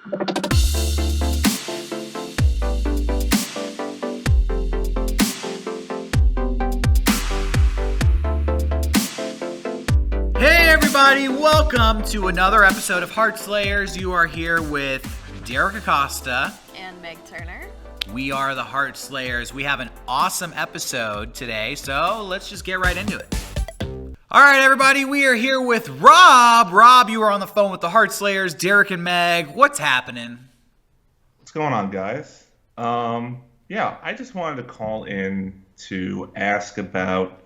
Hey everybody, welcome to another episode of HeartSlayers. You are here with Derrick Acosta and Meg Turner. We are the HeartSlayers. We have an awesome episode today, so let's just get right into it. All right, everybody, we are here with Rob. Rob, you are on the phone with the HeartSlayers, Derrick and Meg. What's happening? What's going on, guys? I just wanted to call in to ask about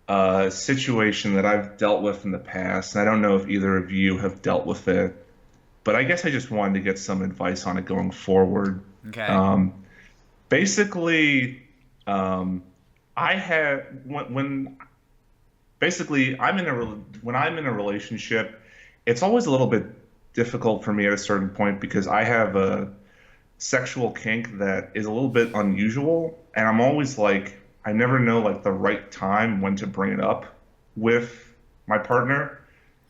a situation that I've dealt with in the past. And I don't know if either of you have dealt with it, but I guess I just wanted to get some advice on it going forward. Okay. Basically, I had when I'm in a relationship, it's always a little bit difficult for me at a certain point because I have a sexual kink that is a little bit unusual, and I'm always like, I never know like the right time when to bring it up with my partner.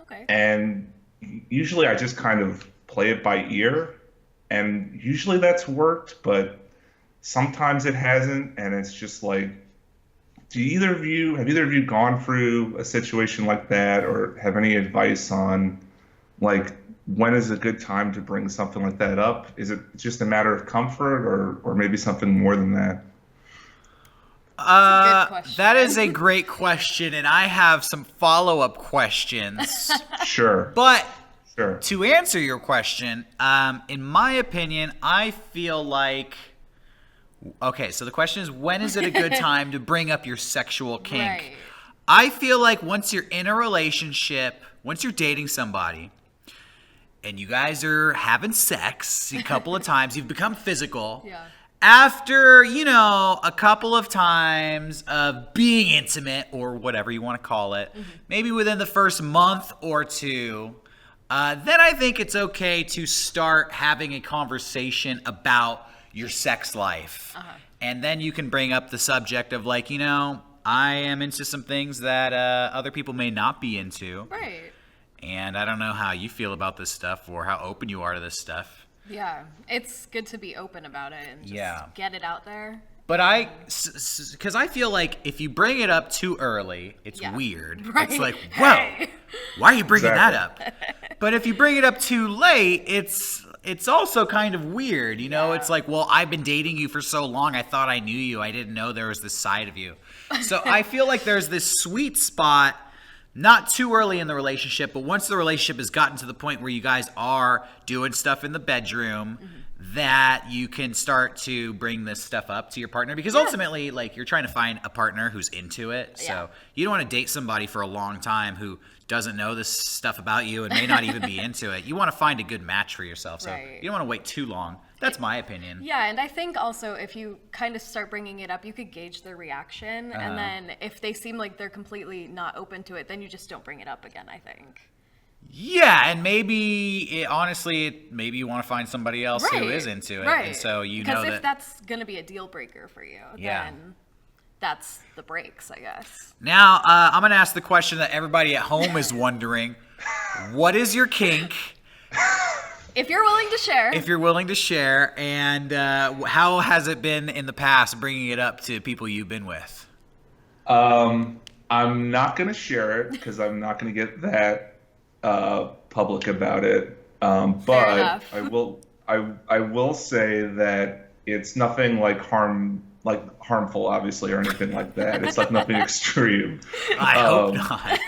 Okay. And usually I just kind of play it by ear, and usually that's worked, but sometimes it hasn't, and it's just like, have either of you gone through a situation like that, or have any advice on like when is a good time to bring something like that up? Is it just a matter of comfort, or maybe something more than that? That is a great question, and I have some follow-up questions. Sure. But Sure. to answer your question, in my opinion, I feel like... Okay, so the question is, when is it a good time to bring up your sexual kink? Right. I feel like once you're in a relationship, once you're dating somebody, and you guys are having sex a couple of times, you've become physical. Yeah. After, a couple of times of being intimate, or whatever you want to call it, maybe within the first month or two, then I think it's okay to start having a conversation about your sex life. And then you can bring up the subject of like, I am into some things that other people may not be into. Right. And I don't know how you feel about this stuff or how open you are to this stuff. Yeah. It's good to be open about it and just get it out there. But because I feel like if you bring it up too early, it's weird. Right. It's like, whoa, why are you bringing that up? Exactly. But if you bring it up too late, it's also kind of weird. It's like, well, I've been dating you for so long. I thought I knew you. I didn't know there was this side of you. So I feel like there's this sweet spot, not too early in the relationship, but once the relationship has gotten to the point where you guys are doing stuff in the bedroom, that you can start to bring this stuff up to your partner, because ultimately, like, you're trying to find a partner who's into it. So you don't want to date somebody for a long time who doesn't know this stuff about you and may not even be into it. You want to find a good match for yourself. So you don't want to wait too long. That's my opinion. Yeah, and I think also if you kind of start bringing it up, you could gauge their reaction. And then if they seem like they're completely not open to it, then you just don't bring it up again, I think. Yeah, and maybe, honestly, maybe you want to find somebody else who is into it. Right. And so because if that's going to be a deal breaker for you, Yeah. then that's the breaks, I guess. Now, I'm going to ask the question that everybody at home is wondering. What is your kink? If you're willing to share. If you're willing to share, and how has it been in the past bringing it up to people you've been with? I'm not going to share it because I'm not going to get that public about it. But I will say that it's nothing harmful, obviously, or anything like that. It's like nothing extreme. I hope not.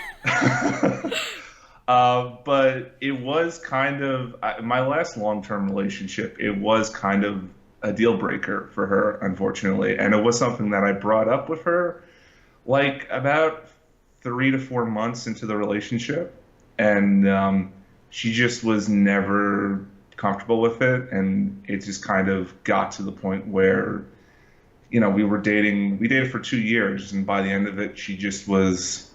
But it was kind of my last long-term relationship. It was kind of a deal breaker for her, unfortunately, and it was something that I brought up with her like about 3 to 4 months into the relationship, and she just was never comfortable with it, and it just kind of got to the point where, we dated for 2 years, and by the end of it, she just was,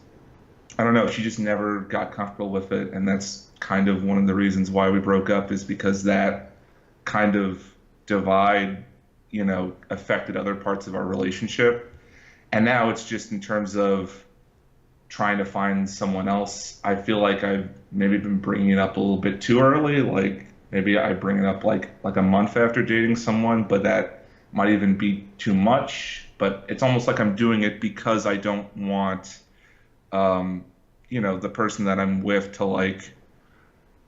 I don't know, she just never got comfortable with it, and that's kind of one of the reasons why we broke up, is because that kind of divide, affected other parts of our relationship. And now it's just in terms of trying to find someone else. I feel like I've maybe been bringing it up a little bit too early. Like, maybe I bring it up like a month after dating someone, but that might even be too much. But it's almost like I'm doing it because I don't want, the person that I'm with to like,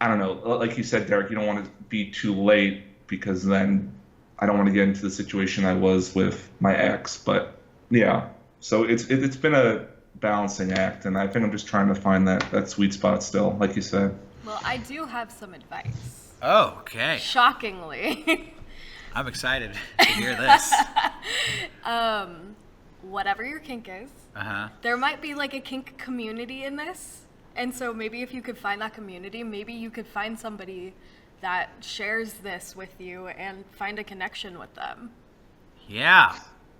I don't know, like you said, Derek, you don't want to be too late because then I don't want to get into the situation I was with my ex. But yeah, so it's been a balancing act, and I think I'm just trying to find that sweet spot still, like you said. Well, I do have some advice. Oh, okay. Shockingly. I'm excited to hear this. Whatever your kink is, there might be like a kink community in this. And so maybe if you could find that community, maybe you could find somebody that shares this with you and find a connection with them. Yeah.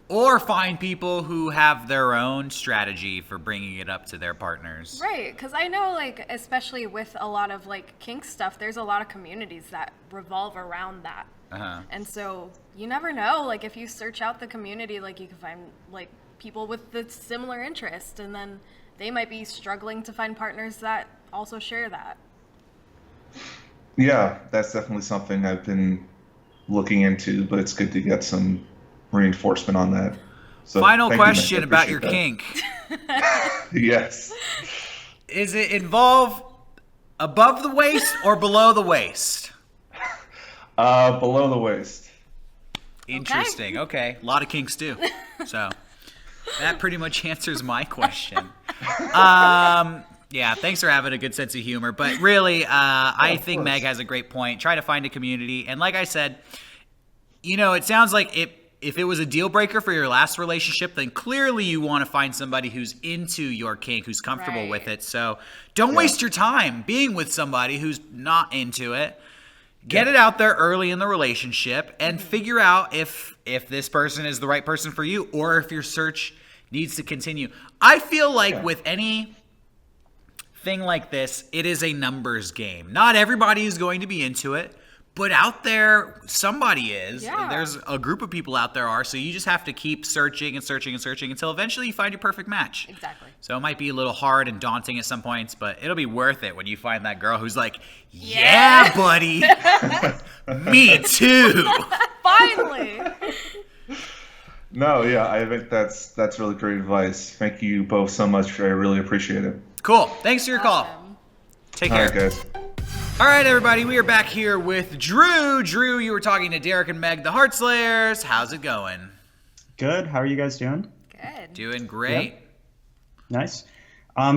Or find people who have their own strategy for bringing it up to their partners. Right, because I know, like, especially with a lot of, like, kink stuff, there's a lot of communities that revolve around that. And so you never know, like, if you search out the community, like, you can find, like, people with the similar interest, and then they might be struggling to find partners that also share that. Yeah, that's definitely something I've been looking into, but it's good to get some reinforcement on that. So final thank you, Meg. question I about your appreciate kink. Yes. Is it involve above the waist or below the waist? Below the waist. Interesting. Okay. A lot of kinks do. So that pretty much answers my question. Yeah, thanks for having a good sense of humor. But really, I think Meg has a great point. Try to find a community. And like I said, it sounds like if it was a deal breaker for your last relationship, then clearly you want to find somebody who's into your kink, who's comfortable with it. So don't waste your time being with somebody who's not into it. Get it out there early in the relationship and figure out if this person is the right person for you or if your search needs to continue. I feel like with any thing like this, it is a numbers game. Not everybody is going to be into it, but out there, somebody is. Yeah. There's a group of people out there are, so you just have to keep searching and searching and searching until eventually you find your perfect match. Exactly. So it might be a little hard and daunting at some points, but it'll be worth it when you find that girl who's like, yeah buddy, me too. Finally. No, yeah, I think that's really great advice. Thank you both so much. I really appreciate it. Cool. Thanks for your call. Take care. All right, guys. All right, everybody, we are back here with Drew. Drew, you were talking to Derrick and Meg, the HeartSlayers. How's it going? Good. How are you guys doing? Good. Doing great. Yep. Nice.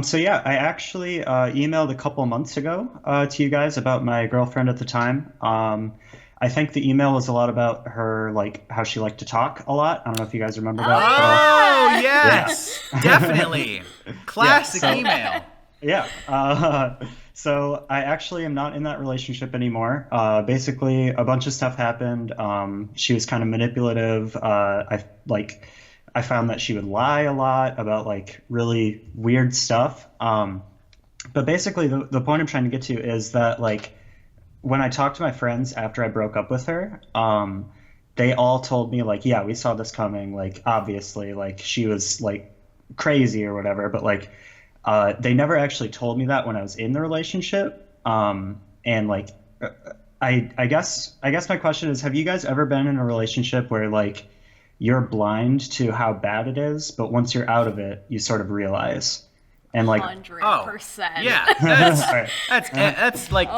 So yeah, I actually emailed a couple months ago to you guys about my girlfriend at the time. I think the email was a lot about her, like, how she liked to talk a lot. I don't know if you guys remember that. Oh, yes. Definitely. Classic email. Yeah. So I actually am not in that relationship anymore. Basically, a bunch of stuff happened. She was kind of manipulative. I found that she would lie a lot about like really weird stuff. But basically, the point I'm trying to get to is that like when I talked to my friends after I broke up with her, they all told me like, yeah, we saw this coming. Like obviously, like she was like crazy or whatever. But like. They never actually told me that when I was in the relationship. And like, I guess my question is, have you guys ever been in a relationship where like you're blind to how bad it is, but once you're out of it, you sort of realize? And like, 100%. Yeah, that's like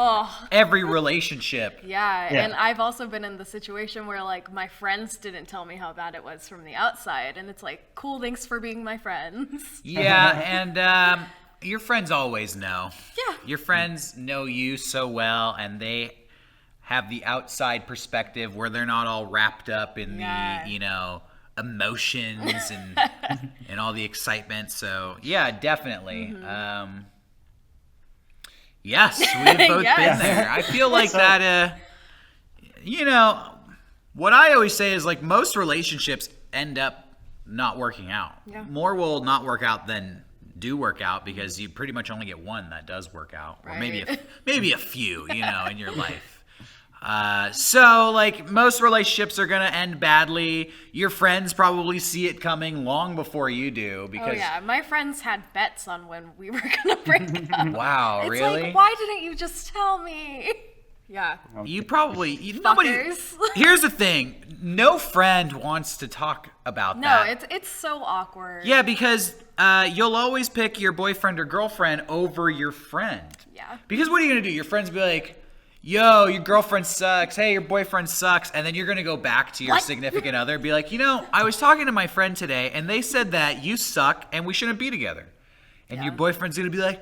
every relationship. Yeah, and I've also been in the situation where like my friends didn't tell me how bad it was from the outside, and it's like, cool, thanks for being my friends. Yeah, and your friends always know. Yeah. Your friends know you so well, and they have the outside perspective where they're not all wrapped up in the, emotions and all the excitement. So yeah, definitely. Yes, we've both been there. I feel like that. What I always say is like most relationships end up not working out. Yeah. More will not work out than do work out because you pretty much only get one that does work out, or maybe a few, in your life. So like most relationships are going to end badly. Your friends probably see it coming long before you do because my friends had bets on when we were going to break up. Wow, it's really? like, why didn't you just tell me? Yeah. You probably nobody. Fuckers. Here's the thing: no friend wants to talk about that. No, it's so awkward. Yeah, because you'll always pick your boyfriend or girlfriend over your friend. Yeah. Because what are you gonna do? Your friends be like, "Yo, your girlfriend sucks. Hey, your boyfriend sucks," and then you're gonna go back to your significant other, and be like, I was talking to my friend today, and they said that you suck and we shouldn't be together. And your boyfriend's gonna be like,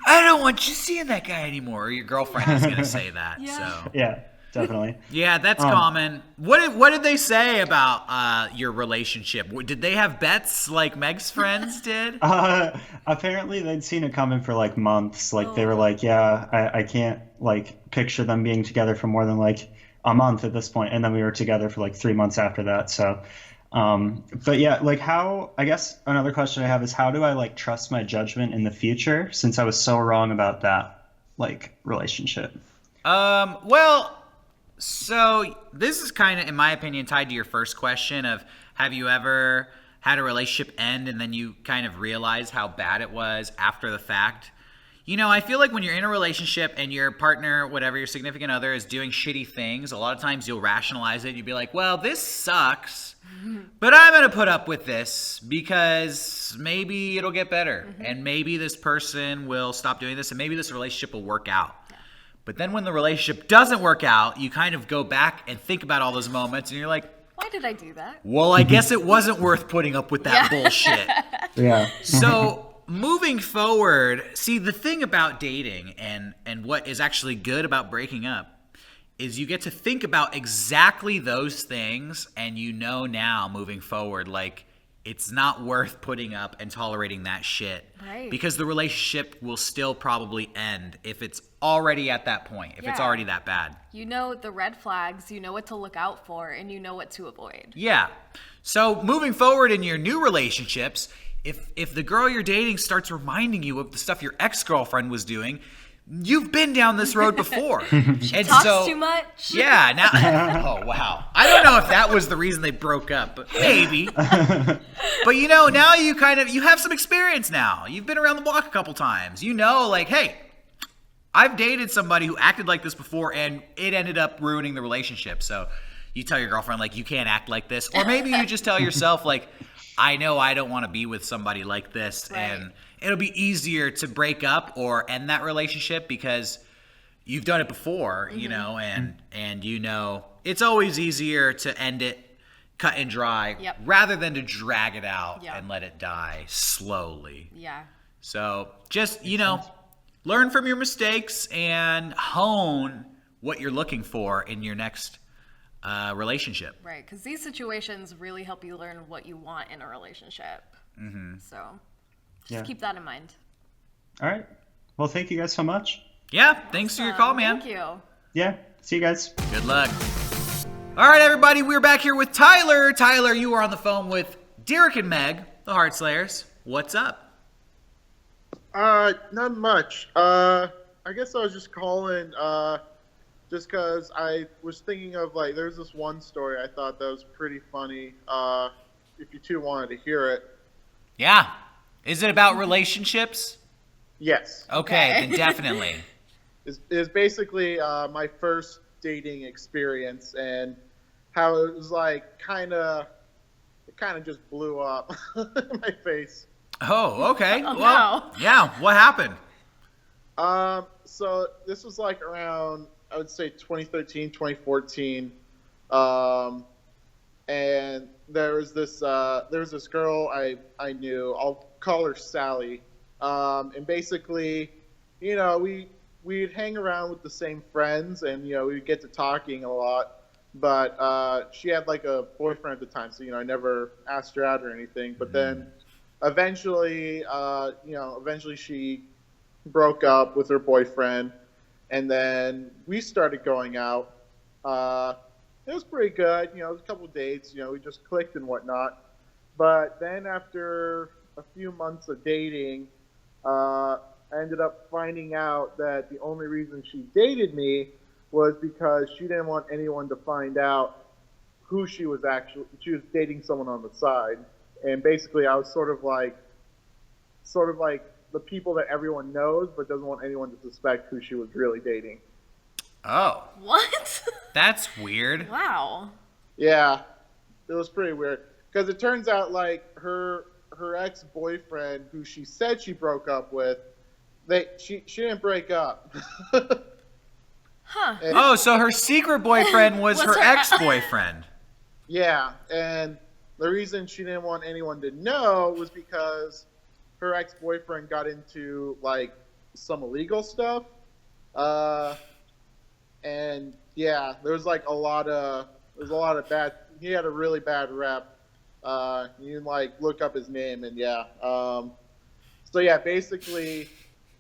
I don't want you seeing that guy anymore. Or your girlfriend is gonna say that. Yeah. So Yeah, definitely. yeah, that's common. What did they say about your relationship? Did they have bets like Meg's friends did? Apparently they'd seen it coming for like months. Like they were like, yeah, I can't like picture them being together for more than like a month at this point. And then we were together for like 3 months after that. So but yeah, like I guess another question I have is how do I like trust my judgment in the future since I was so wrong about that like relationship? Well, so this is kind of, in my opinion, tied to your first question of have you ever had a relationship end and then you kind of realize how bad it was after the fact? I feel like when you're in a relationship and your partner, whatever, your significant other is doing shitty things, a lot of times you'll rationalize it. You'll be like, well, this sucks, but I'm going to put up with this because maybe it'll get better. And maybe this person will stop doing this and maybe this relationship will work out. But then when the relationship doesn't work out, you kind of go back and think about all those moments and you're like, Why did I do that? well, I guess it wasn't worth putting up with that bullshit. Yeah. So moving forward, see, the thing about dating and what is actually good about breaking up is you get to think about exactly those things, and now moving forward, like it's not worth putting up and tolerating that shit. Right. Because the relationship will still probably end if it's already at that point, if it's already that bad. You know the red flags, you know what to look out for, and you know what to avoid. Yeah. So moving forward in your new relationships, if the girl you're dating starts reminding you of the stuff your ex-girlfriend was doing, you've been down this road before. She talks too much. Yeah. Now, oh wow. I don't know if that was the reason they broke up, but maybe. But now you have some experience now. You've been around the block a couple times. Like, hey, I've dated somebody who acted like this before, and it ended up ruining the relationship. So you tell your girlfriend, like, you can't act like this, or maybe you just tell yourself, like, I know I don't want to be with somebody like this, and it'll be easier to break up or end that relationship because you've done it before, and it's always easier to end it cut and dry rather than to drag it out and let it die slowly. Yeah. So just, learn from your mistakes and hone what you're looking for in your next relationship. Right, because these situations really help you learn what you want in a relationship. So just keep that in mind. All right. Well, thank you guys so much. Yeah, thanks for your call, man. Thank you. Yeah. See you guys. Good luck. All right, everybody, we're back here with Tyler. Tyler, you are on the phone with Derrick and Meg, the HeartSlayers. What's up? Not much. I guess I was just calling just because I was thinking of, like, there's this one story I thought that was pretty funny, if you two wanted to hear it. Yeah. Is it about relationships? Yes. Okay, then definitely. It's basically my first dating experience and how it was, like, it kind of just blew up in my face. Oh, okay. Oh, well, no. Yeah, what happened? So this was like around, I would say 2013, 2014. And there was this girl I knew. I'll call her Sally. And basically, we'd hang around with the same friends, and we'd get to talking a lot. But she had like a boyfriend at the time, so I never asked her out or anything. But then eventually she broke up with her boyfriend, and then we started going out. It was pretty good, it was a couple of dates, we just clicked and whatnot. But then after a few months of dating, I ended up finding out that the only reason she dated me was because she didn't want anyone to find out who she was dating someone on the side. And basically I was sort of like the people that everyone knows, but doesn't want anyone to suspect who she was really dating. Oh. What? That's weird. Wow. Yeah, it was pretty weird because it turns out like her ex-boyfriend, who she said she broke up with, she didn't break up. Huh. Oh, so her secret boyfriend was her her- ex-boyfriend. Yeah, and the reason she didn't want anyone to know was because her ex-boyfriend got into like some illegal stuff, and yeah, there's a lot of bad. He had a really bad rep. You can like look up his name, and yeah. So yeah, basically,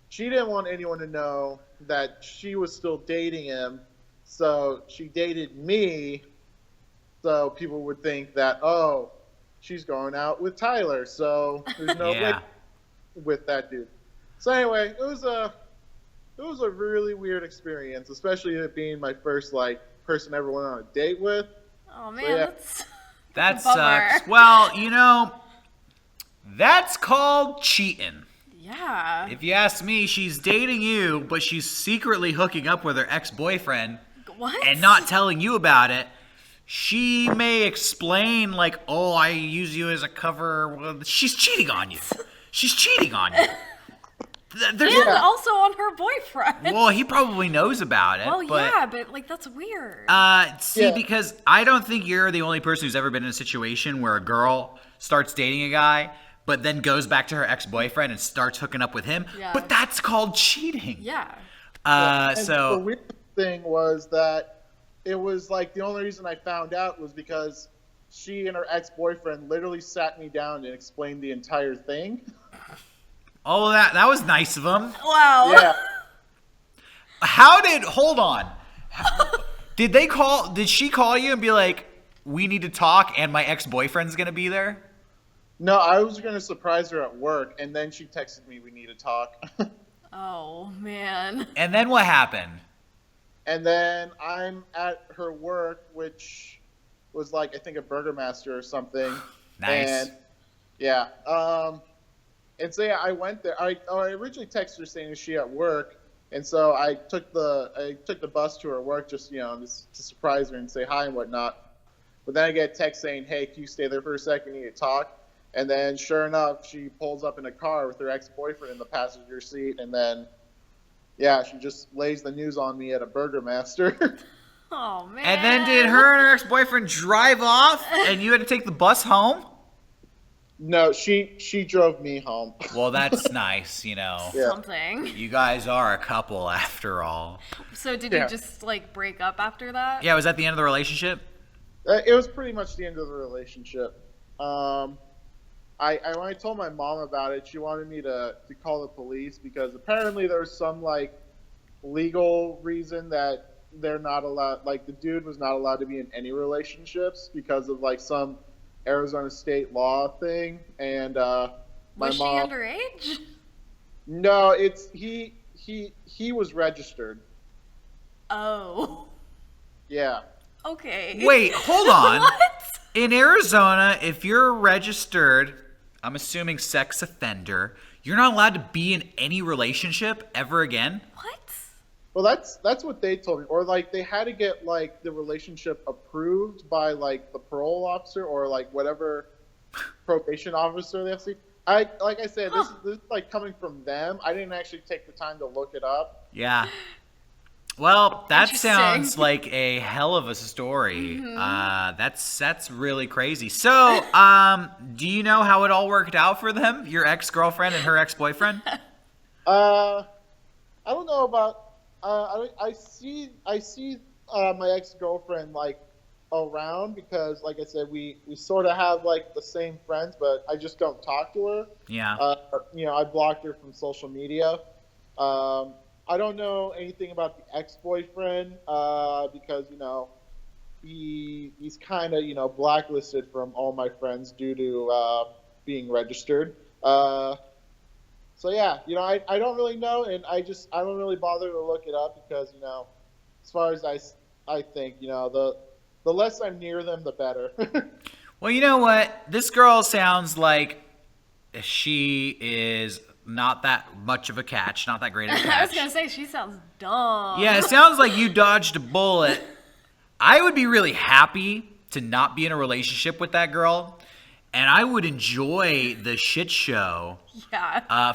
she didn't want anyone to know that she was still dating him, so she dated me, so people would think that, oh, she's going out with Tyler, so there's no way with that dude. So anyway, it was a really weird experience, especially it being my first like person I ever went on a date with. Oh man, So, yeah. That a bummer. sucks. Well, that's called cheating. Yeah. If you ask me, she's dating you, but she's secretly hooking up with her ex-boyfriend What? and not telling you about it. She may explain like, "Oh, I use you as a cover." Well, she's cheating on you. She's cheating on you. There's And also on her boyfriend. Well, he probably knows about it. Well, but, yeah, but like that's weird. Because I don't think you're the only person who's ever been in a situation where a girl starts dating a guy, but then goes back to her ex-boyfriend and starts hooking up with him. Yeah. But that's called cheating. Yeah. And the So weird thing was that it was like the only reason I found out was because she and her ex-boyfriend literally sat me down and explained the entire thing. oh, that was nice of him. Wow. Yeah. Hold on. Did she call you and be like, "We need to talk and my ex-boyfriend's going to be there"? No, I was going to surprise her at work, and then she texted me, "We need to talk." Oh man. And then what happened? And then I'm at her work, which was like, I think a Burgermaster or something. Nice. And yeah. And so yeah, I went there. I originally texted her saying, "Is she at work?" And so I took the bus to her work just to surprise her and say hi and whatnot. But then I get a text saying, "Hey, can you stay there for a second? We need to talk." And then sure enough, she pulls up in a car with her ex-boyfriend in the passenger seat, and then yeah, she just lays the news on me at a Burgermaster. Oh man. And then did her and her ex-boyfriend drive off and you had to take the bus home? No, she drove me home. Well, that's nice, Yeah. Something. You guys are a couple after all. So did Yeah. you just like break up after that? Yeah, was that the end of the relationship? It was pretty much the end of the relationship. When I told my mom about it, she wanted me to call the police because apparently there was some like legal reason that they're not allowed, like the dude was not allowed to be in any relationships because of like some Arizona state law thing. And my Was she mom, underage? no, it's he was registered. Oh. Yeah. Okay. Wait, hold on. What? In Arizona, if you're registered, I'm assuming sex offender, you're not allowed to be in any relationship ever again? What? Well, that's what they told me, or like they had to get like the relationship approved by like the parole officer or like whatever probation officer they have to see. Like I said, this is like coming from them. I didn't actually take the time to look it up. Yeah. Well, that Interesting. sounds like a hell of a story. That's really crazy. So, do you know how it all worked out for them? Your ex-girlfriend and her ex-boyfriend? I don't know about. I see my ex-girlfriend like around because, like I said, we sort of have like the same friends, but I just don't talk to her. Yeah. I blocked her from social media. I don't know anything about the ex-boyfriend because he's kind of blacklisted from all my friends due to being registered. So yeah, I don't really know, and I don't really bother to look it up because as far as I think the less I'm near them, the better. Well, you know what? This girl sounds like she is not that much of a catch, not that great of a catch. I was gonna say she sounds dumb. Yeah, it sounds like you dodged a bullet. I would be really happy to not be in a relationship with that girl, and I would enjoy the shit show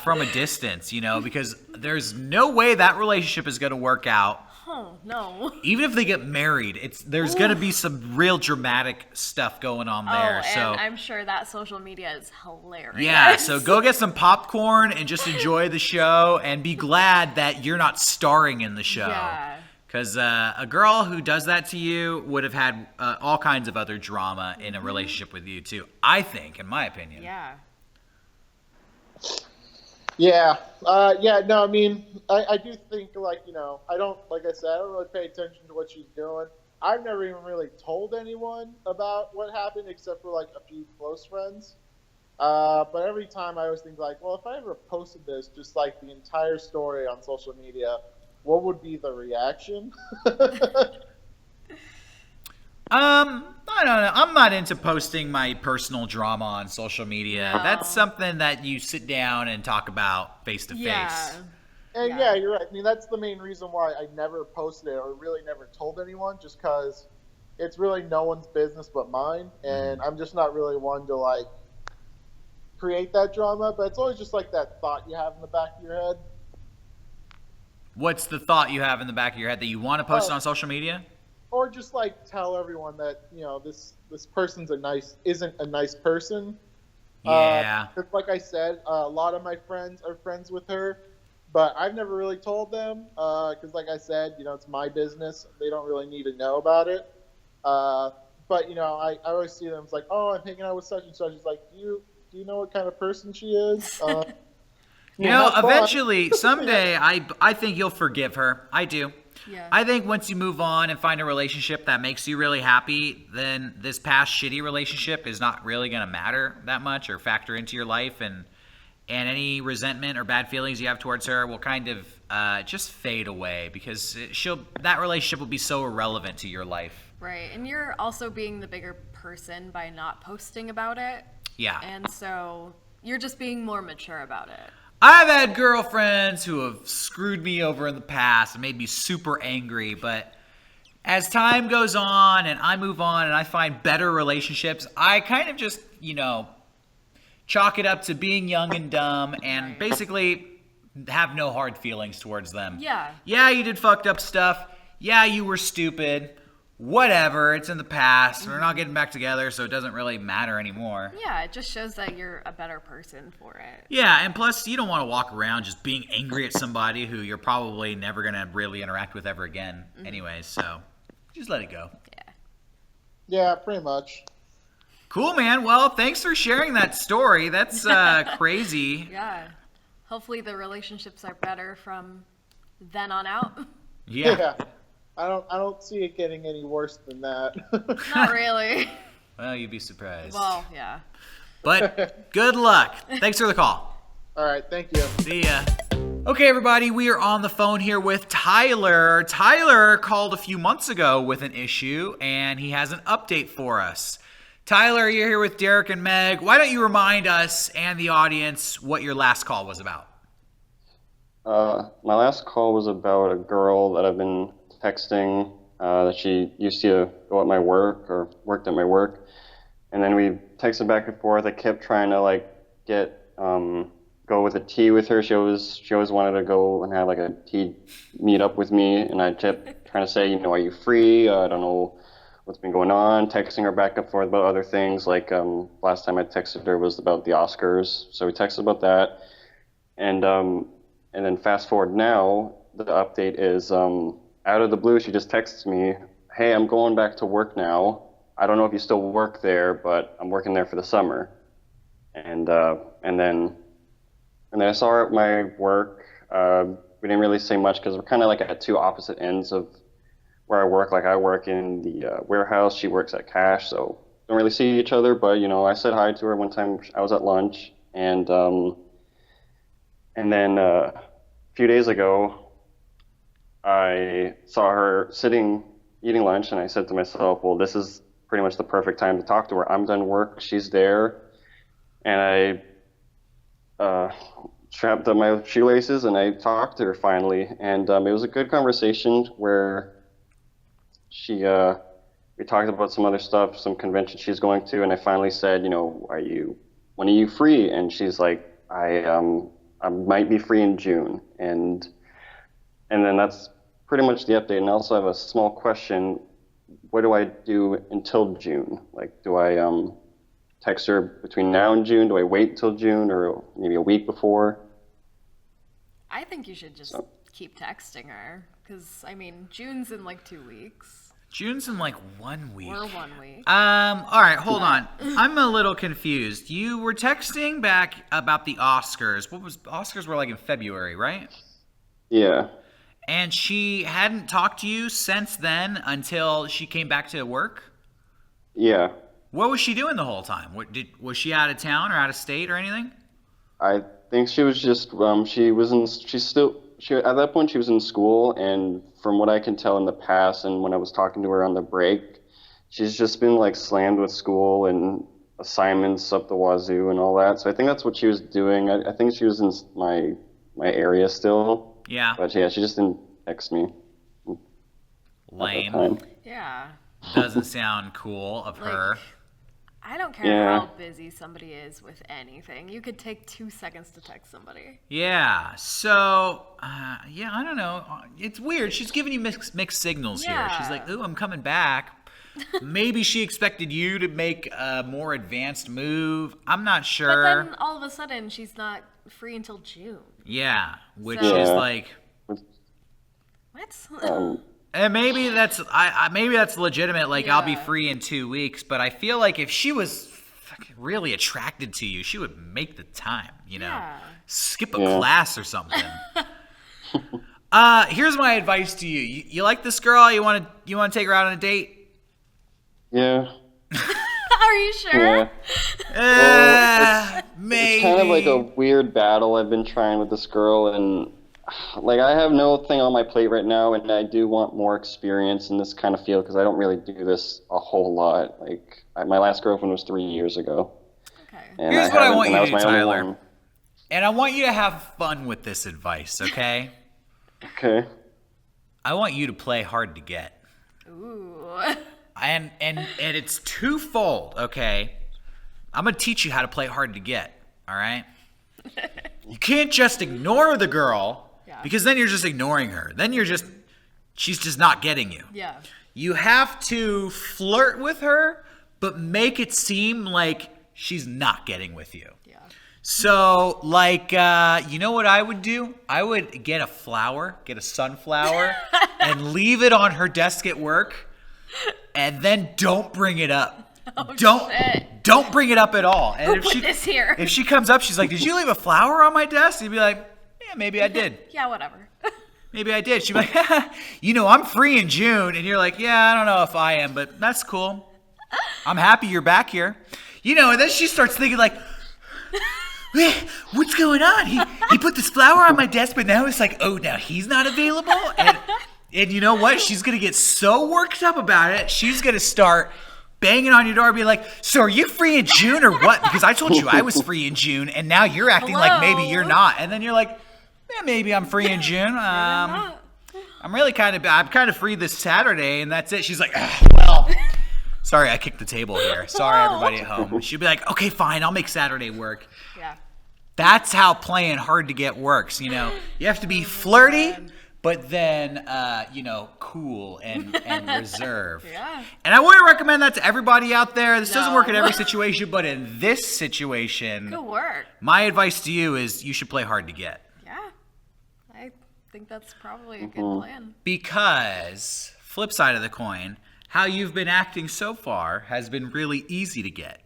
from a distance, because there's no way that relationship is going to work out. Oh, no. Even if they get married, there's going to be some real dramatic stuff going on there. Oh, so and I'm sure that social media is hilarious. Yeah, so go get some popcorn and just enjoy the show and be glad that you're not starring in the show. Yeah. Because a girl who does that to you would have had all kinds of other drama in a relationship with you, too. I think, in my opinion. Yeah. Yeah. No, I mean, I do think, like, I don't really pay attention to what she's doing. I've never even really told anyone about what happened except for, like, a few close friends. But every time I always think, like, well, if I ever posted this, just, like, the entire story on social media, what would be the reaction? I don't know. I'm not into posting my personal drama on social media. No. That's something that you sit down and talk about face to face. And yeah, you're right. I mean, that's the main reason why I never posted it or really never told anyone, just because it's really no one's business but mine. And I'm just not really one to, like, create that drama. But it's always just, like, that thought you have in the back of your head. What's the thought you have in the back of your head that you want to post it on social media? Or just, like, tell everyone that, this person's isn't a nice person. Yeah. Because, like I said, a lot of my friends are friends with her, but I've never really told them. Because, like I said, it's my business. They don't really need to know about it. But, I always see them. It's like, oh, I'm hanging out with such and such. It's like, do you know what kind of person she is? Eventually, someday, I think you'll forgive her. I do. Yeah. I think once you move on and find a relationship that makes you really happy, then this past shitty relationship is not really going to matter that much or factor into your life, and any resentment or bad feelings you have towards her will kind of just fade away because that relationship will be so irrelevant to your life. Right, and you're also being the bigger person by not posting about it. Yeah. And so you're just being more mature about it. I've had girlfriends who have screwed me over in the past and made me super angry, but as time goes on and I move on and I find better relationships, I kind of just, chalk it up to being young and dumb and basically have no hard feelings towards them. Yeah. Yeah, you did fucked up stuff. Yeah, you were stupid. Whatever, it's in the past. We're not getting back together, so it doesn't really matter anymore. Yeah, it just shows that you're a better person for it. Yeah, and plus, you don't want to walk around just being angry at somebody who you're probably never going to really interact with ever again anyways, so just let it go. Yeah. Yeah, pretty much. Cool, man. Well, thanks for sharing that story. That's crazy. Yeah. Hopefully the relationships are better from then on out. Yeah. I don't see it getting any worse than that. Not really. Well, you'd be surprised. Well, yeah. But good luck. Thanks for the call. All right, thank you. See ya. Okay, everybody, we are on the phone here with Tyler. Tyler called a few months ago with an issue, and he has an update for us. Tyler, you're here with Derrick and Meg. Why don't you remind us and the audience what your last call was about? My last call was about a girl that I've been texting that she used to go at my work or worked at my work, and then we texted back and forth. I kept trying to go with a tea with her. She always wanted to go and have like a tea meet up with me, and I kept trying to say, are you free? I don't know what's been going on. Texting her back and forth about other things. Like last time I texted her was about the Oscars, so we texted about that, and then fast forward now, the update is out of the blue, she just texts me, hey, I'm going back to work now. I don't know if you still work there, but I'm working there for the summer. And then I saw her at my work. We didn't really say much because we're kind of like at two opposite ends of where I work. Like I work in the warehouse, she works at cash, so don't really see each other. But I said hi to her one time. I was at lunch, and then a few days ago, I saw her sitting eating lunch, and I said to myself, well, this is pretty much the perfect time to talk to her. I'm done work, she's there, and strapped up my shoelaces and I talked to her finally, and it was a good conversation where we talked about some other stuff, some convention she's going to, and I finally said, when are you free? And she's like, I might be free in June, and then that's pretty much the update. And I also have a small question: what do I do until June? Like, do I text her between now and June? Do I wait until June, or maybe a week before? I think you should just keep texting her, because, I mean, June's in like 2 weeks. June's in like 1 week. Or 1 week. All right, hold on. I'm a little confused. You were texting back about the Oscars. Oscars were like in February, right? Yeah. And she hadn't talked to you since then until she came back to work? Yeah. What was she doing the whole time? Was she out of town or out of state or anything? I think she was just at that point she was in school, and from what I can tell in the past and when I was talking to her on the break, she's just been like slammed with school and assignments up the wazoo and all that. So I think that's what she was doing. I think she was in my area still. Yeah. But yeah, she just didn't text me. Lame. Yeah. Doesn't sound cool of her. I don't care how busy somebody is with anything. You could take 2 seconds to text somebody. Yeah. So, I don't know. It's weird. She's giving you mixed signals here. She's like, ooh, I'm coming back. Maybe she expected you to make a more advanced move. I'm not sure. But then all of a sudden, she's not free until June. Yeah. Which is like... What? And maybe that's legitimate. Like, I'll be free in 2 weeks. But I feel like if she was really attracted to you, she would make the time. Skip a class or something. Here's my advice to you. You like this girl? You want to take her out on a date? Yeah. Are you sure? Yeah. Maybe. It's kind of like a weird battle I've been trying with this girl, and like I have no thing on my plate right now, and I do want more experience in this kind of field because I don't really do this a whole lot. Like my last girlfriend was 3 years ago. Okay. And here's what I want you to do, my Tyler. And I want you to have fun with this advice, okay? Okay. I want you to play hard to get. Ooh. And it's twofold, okay? I'm going to teach you how to play hard to get, all right? You can't just ignore the girl because then you're just ignoring her. Then she's just not getting you. Yeah. You have to flirt with her, but make it seem like she's not getting with you. Yeah. So, like, you know what I would do? I would get a sunflower, and leave it on her desk at work, and then don't bring it up. Oh, Don't bring it up at all. And Who put this here? If she comes up, she's like, "Did you leave a flower on my desk?" You'd be like, "Yeah, maybe I did." Yeah, whatever. Maybe I did. She'd be like, I'm free in June. And you're like, yeah, I don't know if I am, but that's cool. I'm happy you're back here. And then she starts thinking like, what's going on? He put this flower on my desk, but now it's like, oh, now he's not available? And you know what? She's going to get so worked up about it. She's going to start banging on your door and be like, so are you free in June or what? Because I told you I was free in June, and now you're acting like maybe you're not. And then you're like, yeah, maybe I'm free in June. I'm kind of free this Saturday, and that's it. She's like, well, sorry, I kicked the table here. Sorry, everybody at home. She'd be like, okay, fine, I'll make Saturday work. Yeah. That's how playing hard to get works. You have to be flirty, but then, cool and reserved. Yeah. And I wouldn't recommend that to everybody out there. This doesn't work in every situation, but in this situation, Good work. my advice to you is you should play hard to get. Yeah. I think that's probably a good plan. Because, flip side of the coin, how you've been acting so far has been really easy to get.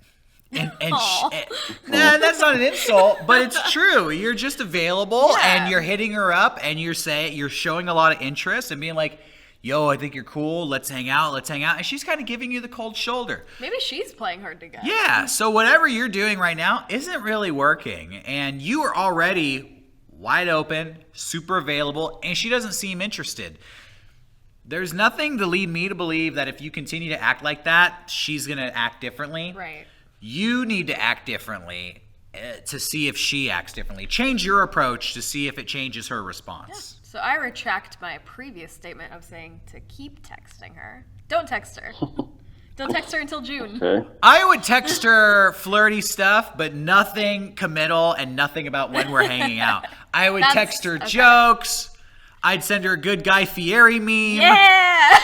That's not an insult, but it's true. You're just available, and you're hitting her up, and you're showing a lot of interest and being like, yo, I think you're cool. Let's hang out. And she's kind of giving you the cold shoulder. Maybe she's playing hard to get. Yeah. So whatever you're doing right now isn't really working, and you are already wide open, super available, and she doesn't seem interested. There's nothing to lead me to believe that if you continue to act like that, she's going to act differently. Right. You need to act differently to see if she acts differently. Change your approach to see if it changes her response. So I retract my previous statement of saying to keep texting her. Don't text her. Don't text her until June. Okay. I would text her flirty stuff, but nothing committal and nothing about when we're hanging out. I would text her jokes. I'd send her a good Guy Fieri meme. Yeah!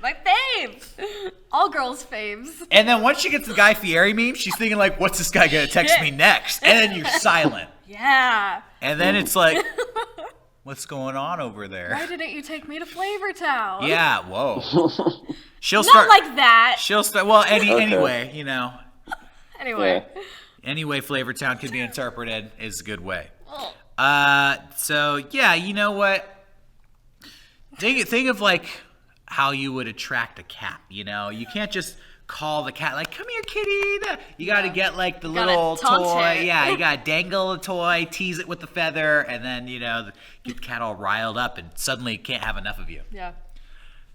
My fave! All girls' faves. And then once she gets the Guy Fieri meme, she's thinking like, what's this guy going to text me next? And then you're silent. Yeah. And then it's like, what's going on over there? Why didn't you take me to Flavortown? Yeah, whoa. She'll Not start like that. She'll start. Well, anyway, you know. Anyway. Yeah. Any way Flavortown could be interpreted is a good way. Oh. So yeah, you know what? Think of like how you would attract a cat. You know, you can't just call the cat like, "Come here, kitty." You got to get like the little taunt toy. it. Yeah, you got to dangle a toy, tease it with the feather, and then get the cat all riled up, and suddenly can't have enough of you. Yeah.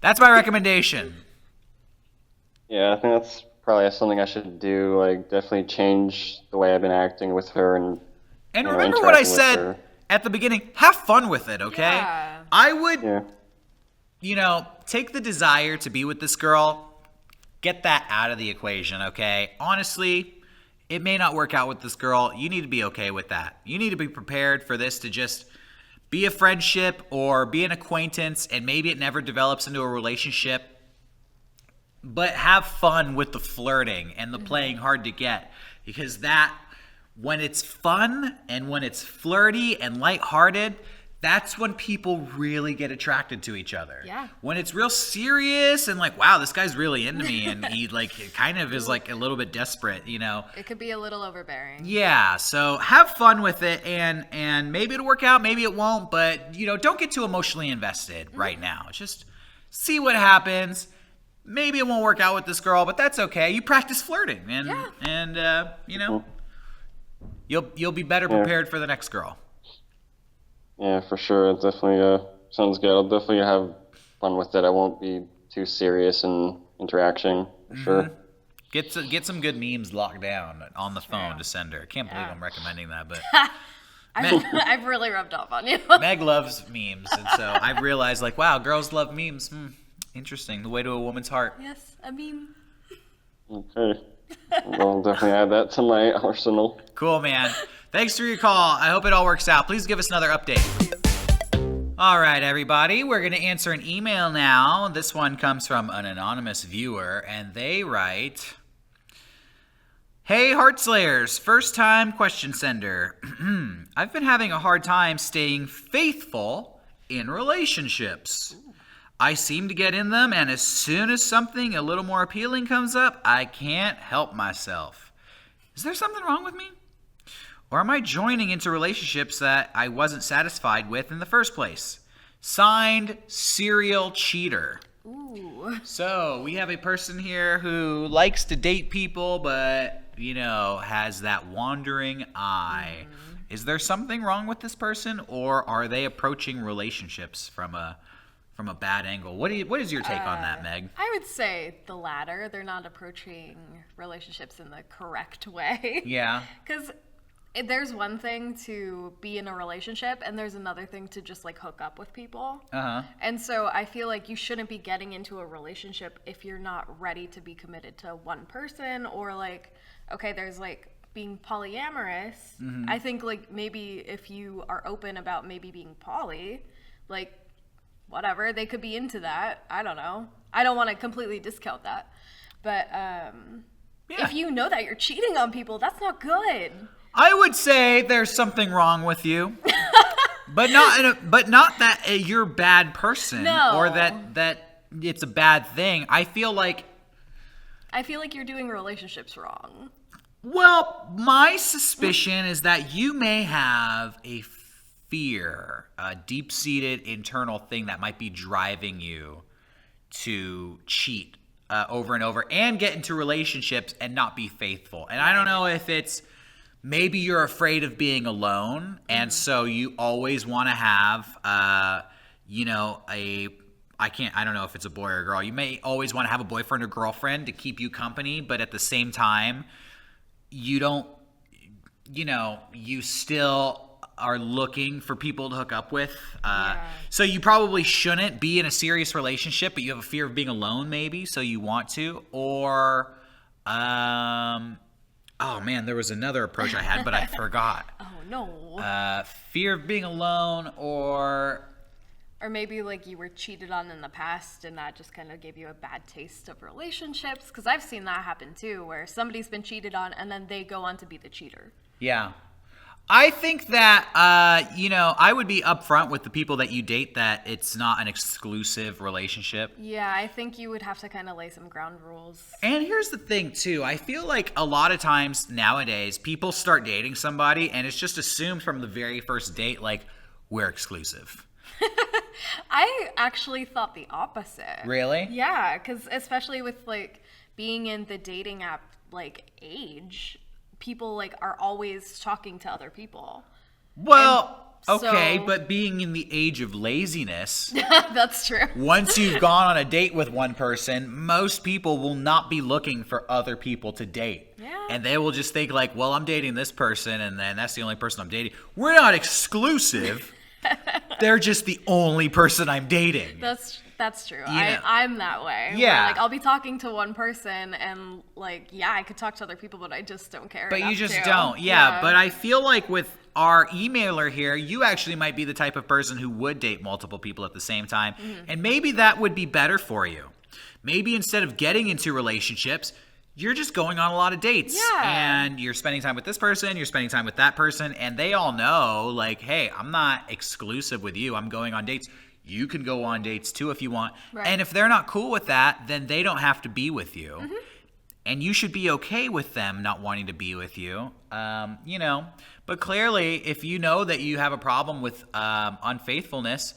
That's my recommendation. Yeah, I think that's probably something I should do. Like, definitely change the way I've been acting with her and. And you know, remember what I interacting with said her. at the beginning. Have fun with it, okay? Yeah. I would, Yeah. take the desire to be with this girl, get that out of the equation, okay? Honestly, it may not work out with this girl. You need to be okay with that. You need to be prepared for this to just be a friendship or be an acquaintance, and maybe it never develops into a relationship. But have fun with the flirting and the playing hard to get, because that, when it's fun and when it's flirty and lighthearted, that's when people really get attracted to each other. Yeah. When it's real serious and like, wow, this guy's really into me, and he like kind of is like a little bit desperate, you know. It could be a little overbearing. Yeah, so have fun with it, and maybe it'll work out, maybe it won't, but don't get too emotionally invested right now. Just see what happens. Maybe it won't work out with this girl, but that's okay. You practice flirting, and you'll be better prepared for the next girl. Yeah, for sure. It definitely sounds good. I'll definitely have fun with it. I won't be too serious in interaction, for sure. Get some good memes locked down on the phone to send her. I can't believe I'm recommending that, but I've really rubbed off on you. Meg loves memes, and so I've realized, like, wow, girls love memes. Interesting. The way to a woman's heart. Yes, a meme. Okay. I'll definitely add that to my arsenal. Cool, man. Thanks for your call. I hope it all works out. Please give us another update. All right, everybody. We're going to answer an email now. This one comes from an anonymous viewer, and they write, "Hey, HeartSlayers. First-time question sender. I've been having a hard time staying faithful in relationships. I seem to get in them, and as soon as something a little more appealing comes up, I can't help myself. Is there something wrong with me? Or am I joining into relationships that I wasn't satisfied with in the first place? Signed, serial cheater." Ooh. So we have a person here who likes to date people, but, has that wandering eye. Is there something wrong with this person, or are they approaching relationships from a bad angle? What is your take on that, Meg? I would say the latter. They're not approaching relationships in the correct way. Yeah. Because there's one thing to be in a relationship, and there's another thing to just like hook up with people. And so I feel like you shouldn't be getting into a relationship if you're not ready to be committed to one person, or like, okay, there's like being polyamorous. I think like maybe if you are open about maybe being poly, like whatever, they could be into that. I don't know. I don't want to completely discount that. But if you know that you're cheating on people, that's not good. I would say there's something wrong with you, but not that you're a bad person, or that it's a bad thing. I feel like you're doing relationships wrong. Well, my suspicion is that you may have a fear, a deep-seated internal thing that might be driving you to cheat over and over and get into relationships and not be faithful. And I don't know if it's maybe you're afraid of being alone, and so you always want to have, I don't know if it's a boy or a girl. You may always want to have a boyfriend or girlfriend to keep you company, but at the same time, you don't you still are looking for people to hook up with. So you probably shouldn't be in a serious relationship, but you have a fear of being alone maybe, so you want to. Or, oh man, there was another approach I had, but I forgot. Oh no. Fear of being alone, or maybe like you were cheated on in the past and that just kind of gave you a bad taste of relationships. Because I've seen that happen too, where somebody's been cheated on and then they go on to be the cheater. Yeah. I think that, I would be upfront with the people that you date that it's not an exclusive relationship. Yeah, I think you would have to kind of lay some ground rules. And here's the thing, too. I feel like a lot of times nowadays, people start dating somebody and it's just assumed from the very first date, like, we're exclusive. I actually thought the opposite. Really? Yeah, because especially with, like, being in the dating app, like, age, people like are always talking to other people. Well, okay, but being in the age of laziness, that's true. Once you've gone on a date with one person, most people will not be looking for other people to date. Yeah. And they will just think like, well, I'm dating this person and then that's the only person I'm dating. We're not exclusive. They're just the only person I'm dating. That's true. I'm that way. Yeah. Where, like, I'll be talking to one person and, like, yeah, I could talk to other people, but I just don't care. But you just don't. Yeah. But I feel like with our emailer here, you actually might be the type of person who would date multiple people at the same time. Mm-hmm. And maybe that would be better for you. Maybe instead of getting into relationships, you're just going on a lot of dates. Yeah. And you're spending time with this person, you're spending time with that person, and they all know, like, hey, I'm not exclusive with you. I'm going on dates. You can go on dates too if you want. Right. And if they're not cool with that, then they don't have to be with you. Mm-hmm. And you should be okay with them not wanting to be with you. But clearly, if you know that you have a problem with unfaithfulness,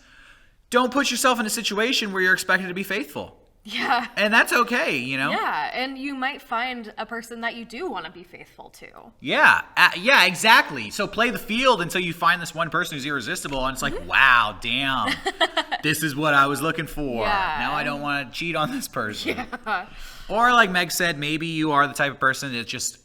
don't put yourself in a situation where you're expected to be faithful. Yeah. And that's okay, Yeah, and you might find a person that you do want to be faithful to. Yeah, exactly. So play the field until you find this one person who's irresistible, and it's like, wow, damn, this is what I was looking for. Yeah. Now I don't want to cheat on this person. Yeah. Or like Meg said, maybe you are the type of person that just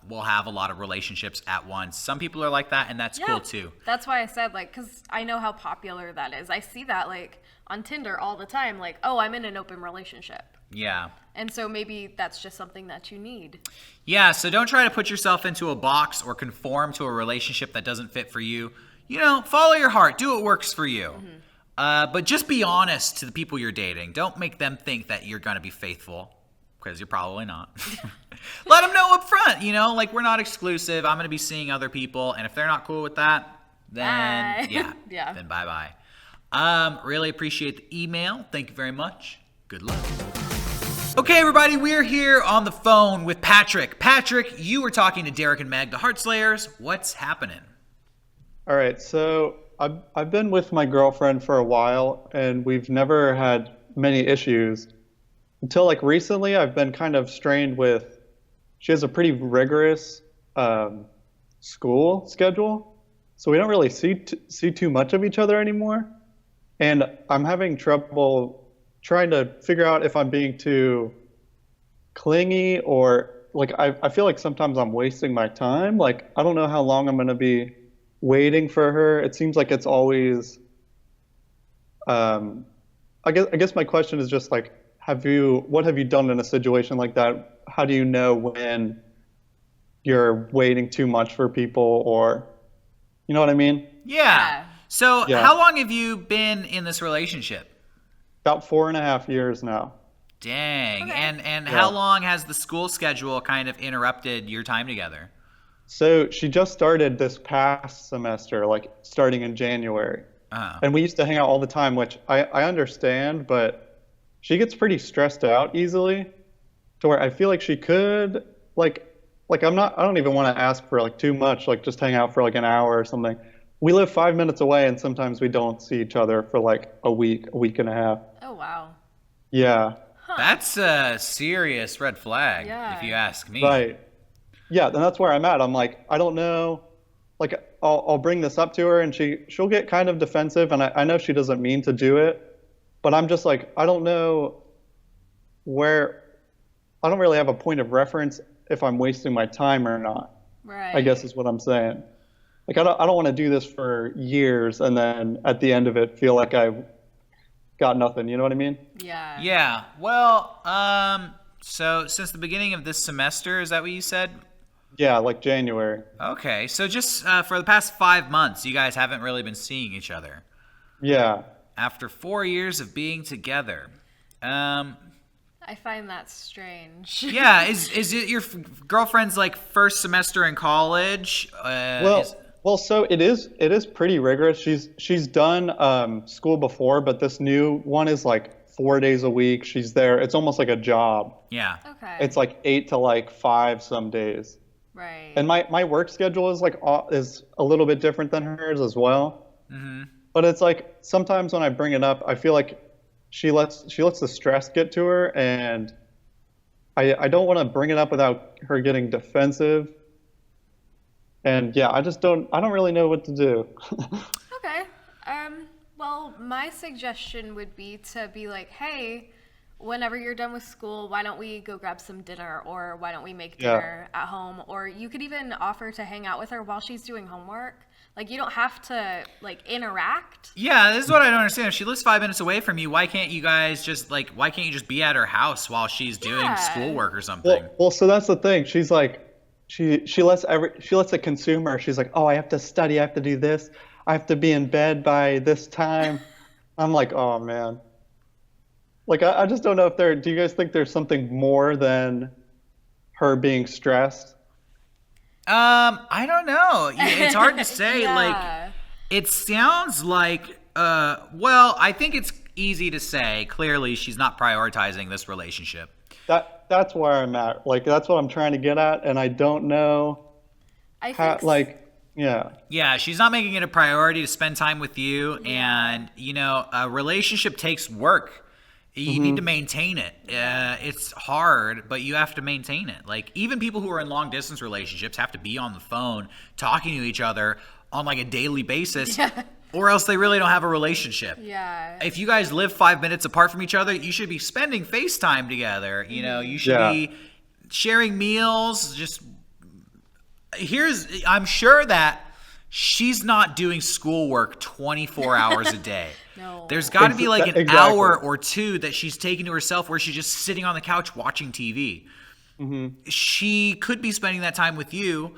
will have a lot of relationships at once. Some people are like that, and that's cool too. That's why I said, like, because I know how popular that is. I see that, like, on Tinder all the time, like, oh, I'm in an open relationship. Yeah. And so maybe that's just something that you need. Yeah, so don't try to put yourself into a box or conform to a relationship that doesn't fit for you. Follow your heart. Do what works for you. Mm-hmm. But just be honest to the people you're dating. Don't make them think that you're going to be faithful, because you're probably not. Let them know up front, like, we're not exclusive. I'm going to be seeing other people. And if they're not cool with that, then, yeah. Then bye-bye. Really appreciate the email. Thank you very much. Good luck. Okay, everybody, we're here on the phone with Patrick. Patrick, you were talking to Derrick and Meg, the HeartSlayers. What's happening? All right, so I've been with my girlfriend for a while, and we've never had many issues. Until, like, recently, I've been kind of strained with, she has a pretty rigorous school schedule, so we don't really see too much of each other anymore. And I'm having trouble trying to figure out if I'm being too clingy or, like, I feel like sometimes I'm wasting my time. Like, I don't know how long I'm going to be waiting for her. It seems like it's always, I guess my question is just like, what have you done in a situation like that? How do you know when you're waiting too much for people, or, you know what I mean? Yeah. So how long have you been in this relationship? About 4.5 years now. Dang. Okay. And how long has the school schedule kind of interrupted your time together? So she just started this past semester, like starting in January. Uh-huh. And we used to hang out all the time, which I understand, but she gets pretty stressed out easily to where I feel like she could, like I don't even want to ask for like too much, like just hang out for like an hour or something. We live 5 minutes away, and sometimes we don't see each other for like a week and a half. Oh, wow. Yeah. Huh. That's a serious red flag, if you ask me. Right. Yeah, and that's where I'm at. I'm like, I don't know. Like, I'll bring this up to her, and she'll get kind of defensive, and I know she doesn't mean to do it, but I'm just like, I don't know I don't really have a point of reference if I'm wasting my time or not. Right. I guess is what I'm saying. Like, I don't want to do this for years and then at the end of it feel like I got nothing. You know what I mean? Yeah. Yeah. Well, so since the beginning of this semester, is that what you said? Yeah, like January. Okay. So just for the past 5 months, you guys haven't really been seeing each other. Yeah. After 4 years of being together. I find that strange. Yeah. Is it your girlfriend's like first semester in college? Well, so it is pretty rigorous. She's done school before, but this new one is like 4 days a week. She's there. It's almost like a job. Yeah. Okay. It's like 8 to like 5 some days. Right. And my work schedule is like is a little bit different than hers as well. Mm-hmm. But it's like sometimes when I bring it up, I feel like she lets the stress get to her, and I don't want to bring it up without her getting defensive. And yeah, I don't really know what to do. Okay. Well, my suggestion would be to be like, hey, whenever you're done with school, why don't we go grab some dinner, or why don't we make dinner at home? Or you could even offer to hang out with her while she's doing homework. Like, you don't have to, like, interact. Yeah, this is what I don't understand. If she lives 5 minutes away from you, why can't you just be at her house while she's doing schoolwork or something? Well, so that's the thing. She's like, she lets it consume her. She's like, oh, I have to study. I have to do this. I have to be in bed by this time. I'm like, oh man. Like, I just don't know if do you guys think there's something more than her being stressed? I don't know. It's hard to say. Yeah. Like, it sounds like, well, I think it's easy to say. Clearly, she's not prioritizing this relationship. That's where I'm at. Like, that's what I'm trying to get at, and I don't know how, like, yeah. Yeah, she's not making it a priority to spend time with you, and, you know, a relationship takes work. You need to maintain it. It's hard, but you have to maintain it. Like, even people who are in long-distance relationships have to be on the phone talking to each other on, like, a daily basis, or else they really don't have a relationship. Yeah. If you guys live 5 minutes apart from each other, you should be spending FaceTime together. You know, you should be sharing meals. I'm sure that she's not doing schoolwork 24 hours a day. No. There's got to be like an hour or two that she's taking to herself where she's just sitting on the couch watching TV. Mm-hmm. She could be spending that time with you.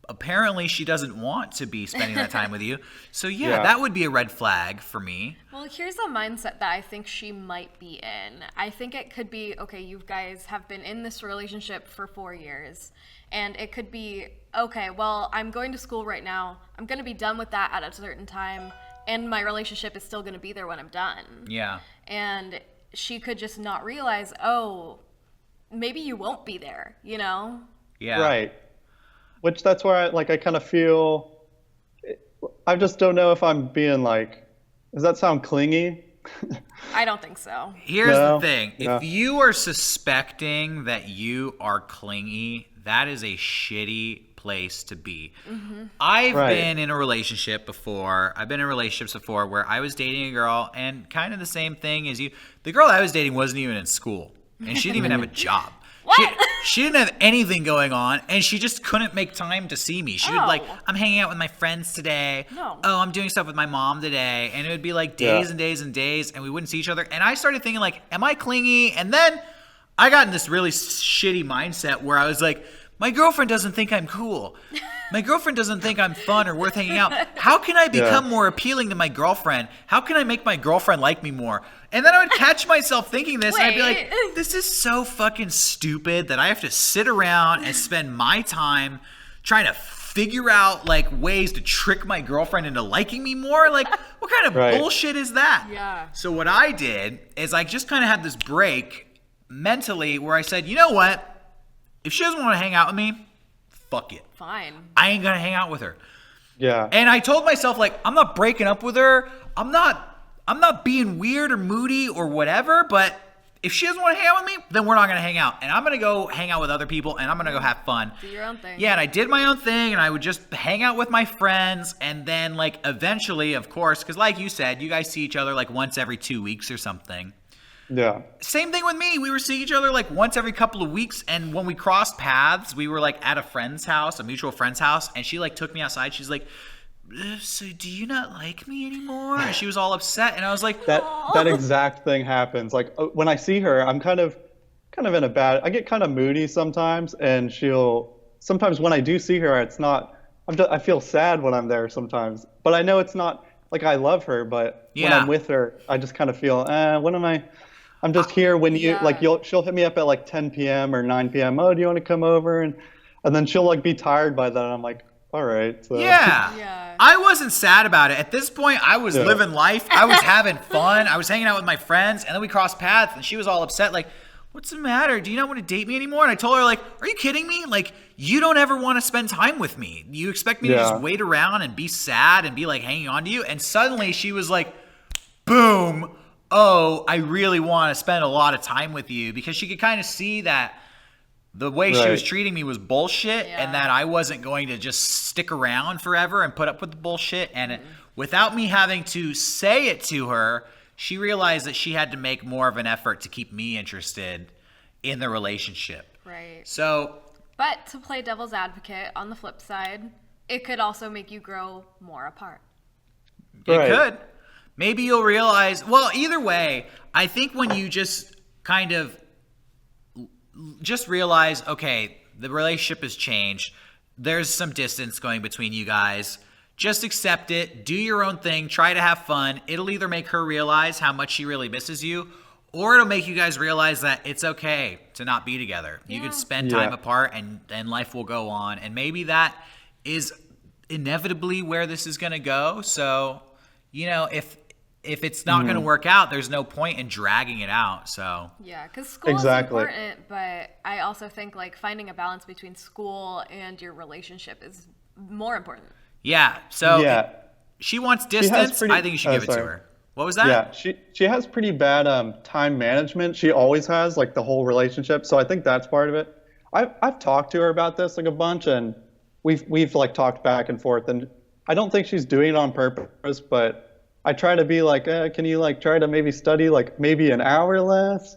Apparently, she doesn't want to be spending that time with you. So, that would be a red flag for me. Well, here's a mindset that I think she might be in. I think it could be, okay, you guys have been in this relationship for 4 years. And it could be, okay, well, I'm going to school right now. I'm going to be done with that at a certain time. And my relationship is still going to be there when I'm done. Yeah. And she could just not realize, oh, maybe you won't be there, you know? Yeah. Right. Which that's where I kind of feel, I just don't know if I'm being like, does that sound clingy? I don't think so. Here's the thing. If you are suspecting that you are clingy, that is a shitty place to be. Mm-hmm. I've been in a relationship before. I've been in relationships before where I was dating a girl, and kind of the same thing as you. The girl I was dating wasn't even in school, and she didn't even have a job. What? She didn't have anything going on, and she just couldn't make time to see me. She would I'm hanging out with my friends today. No. Oh, I'm doing stuff with my mom today. And it would be like days and days and days, and we wouldn't see each other. And I started thinking, like, am I clingy? And then I got in this really shitty mindset where I was like, my girlfriend doesn't think I'm cool. My girlfriend doesn't think I'm fun or worth hanging out. How can I become more appealing to my girlfriend? How can I make my girlfriend like me more? And then I would catch myself thinking this, and I'd be like, this is so fucking stupid that I have to sit around and spend my time trying to figure out, like, ways to trick my girlfriend into liking me more. Like, what kind of bullshit is that? Yeah. So what I did is I just kind of had this break mentally where I said, you know what? If she doesn't want to hang out with me, fuck it. Fine. I ain't gonna hang out with her. Yeah. And I told myself, like, I'm not breaking up with her. I'm not being weird or moody or whatever, but if she doesn't want to hang out with me, then we're not gonna hang out. And I'm gonna go hang out with other people, and I'm gonna go have fun. Do your own thing. Yeah, and I did my own thing, and I would just hang out with my friends, and then, like, eventually, of course, because like you said, you guys see each other like once every 2 weeks or something. Yeah. Same thing with me. We were seeing each other like once every couple of weeks, and when we crossed paths, we were like at a friend's house, a mutual friend's house, and she like took me outside. She's like, so do you not like me anymore? And she was all upset, and I was like, That exact thing happens. Like when I see her, I'm kind of in a bad. I get kind of moody sometimes, and sometimes when I do see her, it's not. I feel sad when I'm there sometimes, but I know it's not like I love her. But when I'm with her, I just kind of feel, when am I? I'm just here when you like she'll hit me up at like 10 p.m. or 9 p.m. Oh, do you want to come over? And then she'll like be tired by then. I'm like, all right. So. Yeah. I wasn't sad about it. At this point, I was living life. I was having fun. I was hanging out with my friends, and then we crossed paths, and she was all upset, like, what's the matter? Do you not want to date me anymore? And I told her, like, are you kidding me? Like, you don't ever want to spend time with me. You expect me to just wait around and be sad and be, like, hanging on to you? And suddenly she was like, boom, oh, I really want to spend a lot of time with you, because she could kind of see that the way she was treating me was bullshit, and that I wasn't going to just stick around forever and put up with the bullshit. And without me having to say it to her, she realized that she had to make more of an effort to keep me interested in the relationship. Right. So, but to play devil's advocate, on the flip side, it could also make you grow more apart. It could. Maybe you'll realize, well, either way, I think when you just kind of just realize, okay, the relationship has changed. There's some distance going between you guys. Just accept it. Do your own thing. Try to have fun. It'll either make her realize how much she really misses you, or it'll make you guys realize that it's okay to not be together. You could spend time apart, and life will go on. And maybe that is inevitably where this is going to go. So, if it's not going to work out, there's no point in dragging it out. So yeah, because school is important, but I also think like finding a balance between school and your relationship is more important. Yeah. So if she wants distance, I think you should give it to her. What was that? Yeah, she has pretty bad time management. She always has, like, the whole relationship. So I think that's part of it. I've talked to her about this like a bunch, and we've like talked back and forth, and I don't think she's doing it on purpose, but I try to be like, can you like try to maybe study like maybe an hour less?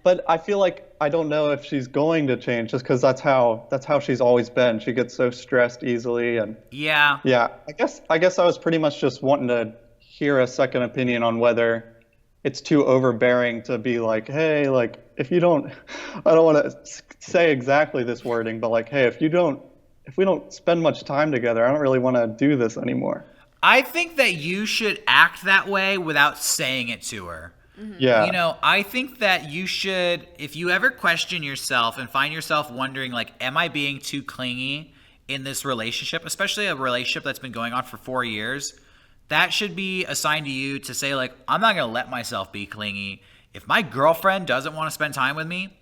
But I feel like I don't know if she's going to change, just because that's how she's always been. She gets so stressed easily, and yeah. I guess I was pretty much just wanting to hear a second opinion on whether it's too overbearing to be like, hey, like if you don't, I don't want to say exactly this wording, but like, hey, if we don't spend much time together, I don't really want to do this anymore. I think that you should act that way without saying it to her. Mm-hmm. Yeah. I think that you should, if you ever question yourself and find yourself wondering, like, am I being too clingy in this relationship, especially a relationship that's been going on for 4 years, that should be a sign to you to say, like, I'm not going to let myself be clingy. If my girlfriend doesn't want to spend time with me,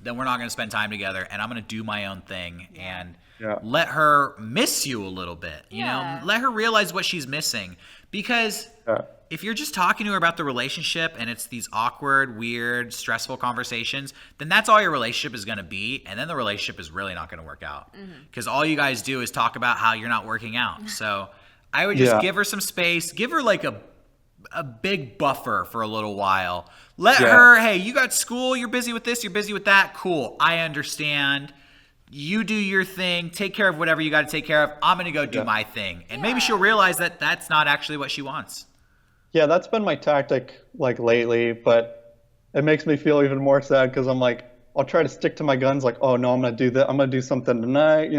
then we're not going to spend time together, and I'm going to do my own thing and let her miss you a little bit. Let her realize what she's missing. Because if you're just talking to her about the relationship and it's these awkward, weird, stressful conversations, then that's all your relationship is going to be. And then the relationship is really not going to work out. Because all you guys do is talk about how you're not working out. So I would just give her some space. Give her like a big buffer for a little while. Let her, hey, you got school. You're busy with this. You're busy with that. Cool. I understand. You do your thing. Take care of whatever you got to take care of. I'm going to go do my thing. And maybe she'll realize that that's not actually what she wants. Yeah, that's been my tactic like lately, but it makes me feel even more sad because I'm like, I'll try to stick to my guns like, oh no, I'm going to do that. I'm going to do something tonight.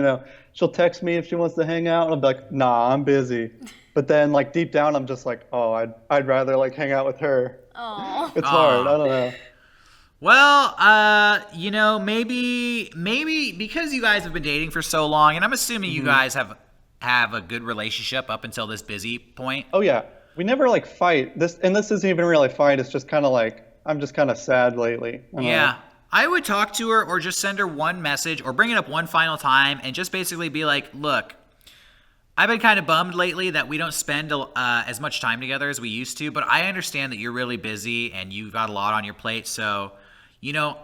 She'll text me if she wants to hang out, and I'll be like, nah, I'm busy. But then like deep down, I'm just like, oh, I'd rather like hang out with her. Oh, it's hard. I don't know. Well, maybe because you guys have been dating for so long, and I'm assuming you guys have a good relationship up until this busy point. Oh yeah, we never like fight. This isn't even really a fight. It's just kind of like I'm just kind of sad lately. I would talk to her or just send her one message or bring it up one final time and just basically be like, look, I've been kind of bummed lately that we don't spend as much time together as we used to, but I understand that you're really busy and you've got a lot on your plate. So,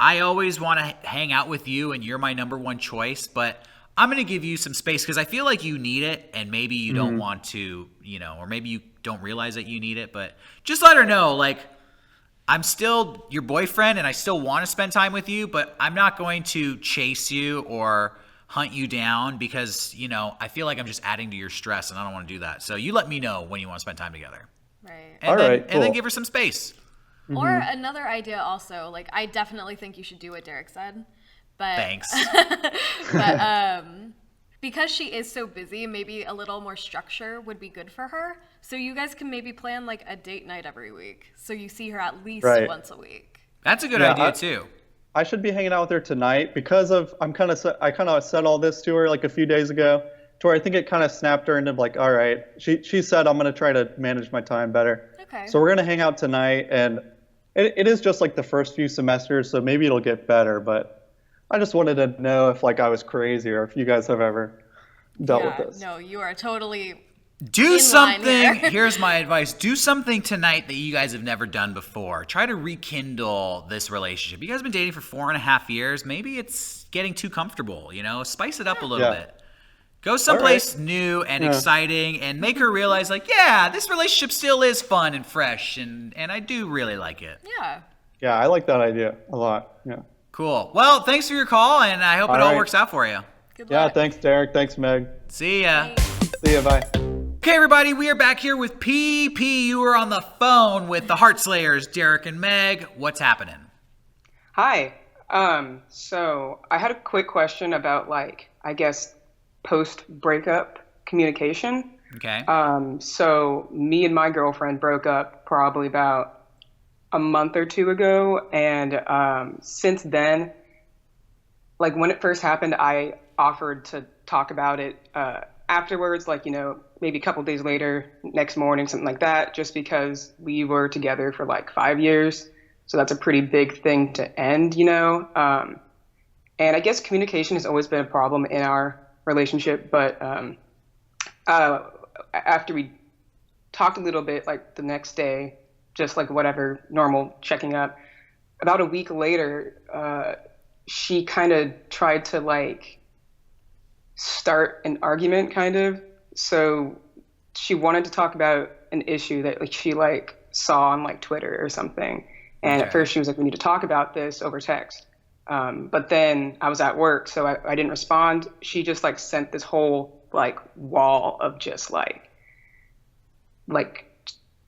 I always want to hang out with you and you're my number one choice, but I'm going to give you some space because I feel like you need it and maybe you don't want to, or maybe you don't realize that you need it, but just let her know, like, I'm still your boyfriend and I still want to spend time with you, but I'm not going to chase you or hunt you down because, you know, I feel like I'm just adding to your stress and I don't want to do that. So you let me know when you want to spend time together. Right. And and then give her some space. Or another idea also, like, I definitely think you should do what Derrick said. But Thanks. but because she is so busy, maybe a little more structure would be good for her. So you guys can maybe plan like a date night every week. So you see her at least once a week. That's a good idea too. I should be hanging out with her tonight because I kind of said all this to her like a few days ago, to where I think it kind of snapped her into like, all right, she said I'm going to try to manage my time better. Okay. So we're going to hang out tonight, and it is just like the first few semesters, so maybe it'll get better, but I just wanted to know if like I was crazy or if you guys have ever dealt with this. No, you are totally do something. Here. Here's my advice. Do something tonight that you guys have never done before. Try to rekindle this relationship. You guys have been dating for 4.5 years. Maybe it's getting too comfortable, you know? Spice it up a little bit. Go someplace new and exciting and make her realize, like, yeah, this relationship still is fun and fresh, and I do really like it. Yeah. Yeah, I like that idea a lot. Yeah. Cool. Well, thanks for your call, and I hope it all works out for you. Good Yeah, luck. thanks, Derrick. Thanks, Meg. See ya. See ya, bye. Okay, everybody, we are back here with PP. You were on the phone with the HeartSlayers, Derrick and Meg. What's happening? Hi. So I had a quick question about, like, I guess, post-breakup communication. Okay. So me and my girlfriend broke up probably about a month or two ago, and since then, like when it first happened, I offered to talk about it afterwards, like, you know, maybe a couple days later, next morning, something like that, just because we were together for like 5 years. So that's a pretty big thing to end, you know. And I guess communication has always been a problem in our relationship, but after we talked a little bit, like the next day, just like whatever, normal checking up. About a week later, she kind of tried to like start an argument, kind of. So she wanted to talk about an issue that like she like saw on like Twitter or something. And at first she was like, we need to talk about this over text. But then I was at work, so I didn't respond. She just like sent this whole like wall of just like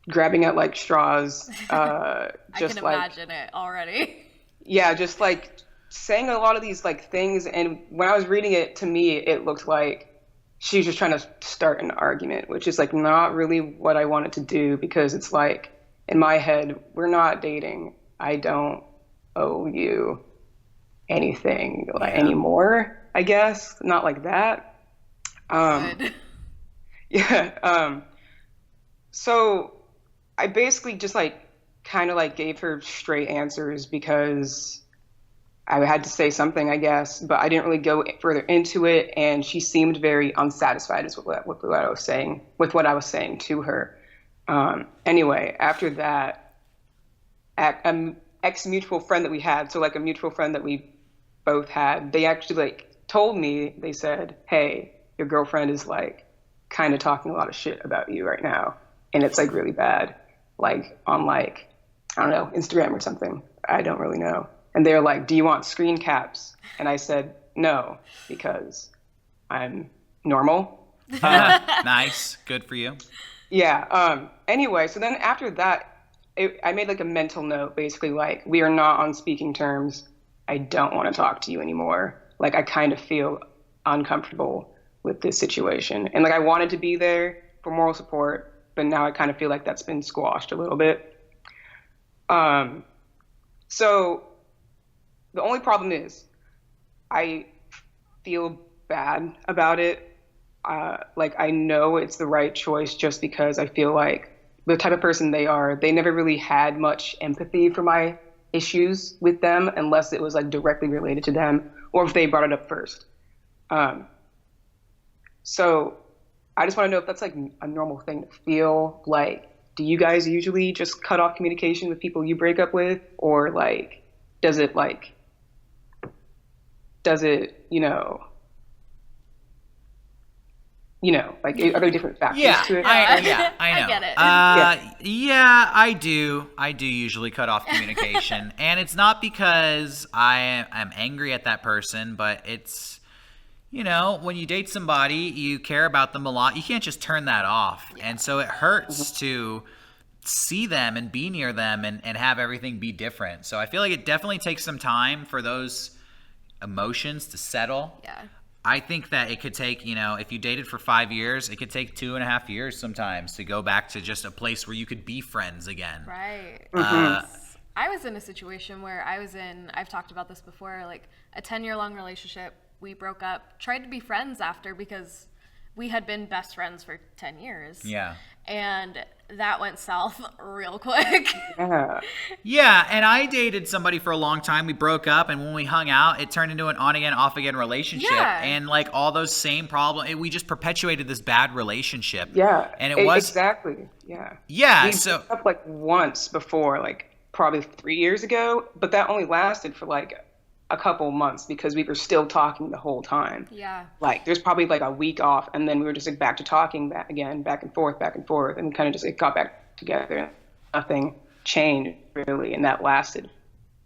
grabbing at like straws. Just I can like, imagine it already. Yeah, just like saying a lot of these like things. And when I was reading it, to me, it looked like she was just trying to start an argument, which is like not really what I wanted to do, because it's like in my head, we're not dating. I don't owe you anything anymore, I guess. Not like that. Good. Yeah. So I basically just like kind of like gave her straight answers because I had to say something, I guess, but I didn't really go further into it, and she seemed very unsatisfied with what I was saying to her. Anyway, after that, an ex-mutual friend that we had, so like a mutual friend that we both had, they actually like told me, they said, hey, your girlfriend is like kind of talking a lot of shit about you right now, and it's like really bad, like on like, I don't know, Instagram or something. I don't really know. And they're like, do you want screen caps? And I said, no, because I'm normal. Nice. Good for you. Yeah. Anyway, so then after that, I made like a mental note, basically like, we are not on speaking terms. I don't want to talk to you anymore. Like, I kind of feel uncomfortable with this situation. And like, I wanted to be there for moral support, but now I kind of feel like that's been squashed a little bit. So the only problem is I feel bad about it. Like, I know it's the right choice just because I feel like the type of person they are, they never really had much empathy for my issues with them unless it was like directly related to them or if they brought it up first. So I just want to know if that's like a normal thing to feel. Like, do you guys usually just cut off communication with people you break up with? Or like, does it, you know, you know, like are there different factors to it? I know. I get it. Yeah, I do. I do usually cut off communication, and it's not because I'm angry at that person, but it's, you know, when you date somebody, you care about them a lot. You can't just turn that off, and so it hurts to see them and be near them and have everything be different. So I feel like it definitely takes some time for those emotions to settle. Yeah. I think that it could take, you know, if you dated for 5 years, it could take 2.5 years sometimes to go back to just a place where you could be friends again. Right. Mm-hmm. I was in a situation where I've talked about this before, like a 10-year-long relationship. We broke up, tried to be friends after because we had been best friends for 10 years. Yeah. And that went south real quick. Yeah, and I dated somebody for a long time. We broke up, and when we hung out, it turned into an on-again, off-again relationship. Yeah. And, like, all those same problems, we just perpetuated this bad relationship. Yeah. And it was... Exactly, yeah. Yeah, we broke up, like, once before, like, probably 3 years ago, but that only lasted for, like, a couple months because we were still talking the whole time. Yeah. Like there's probably like a week off, and then we were just like back to talking back and forth, and kind of just like got back together. Nothing changed really, and that lasted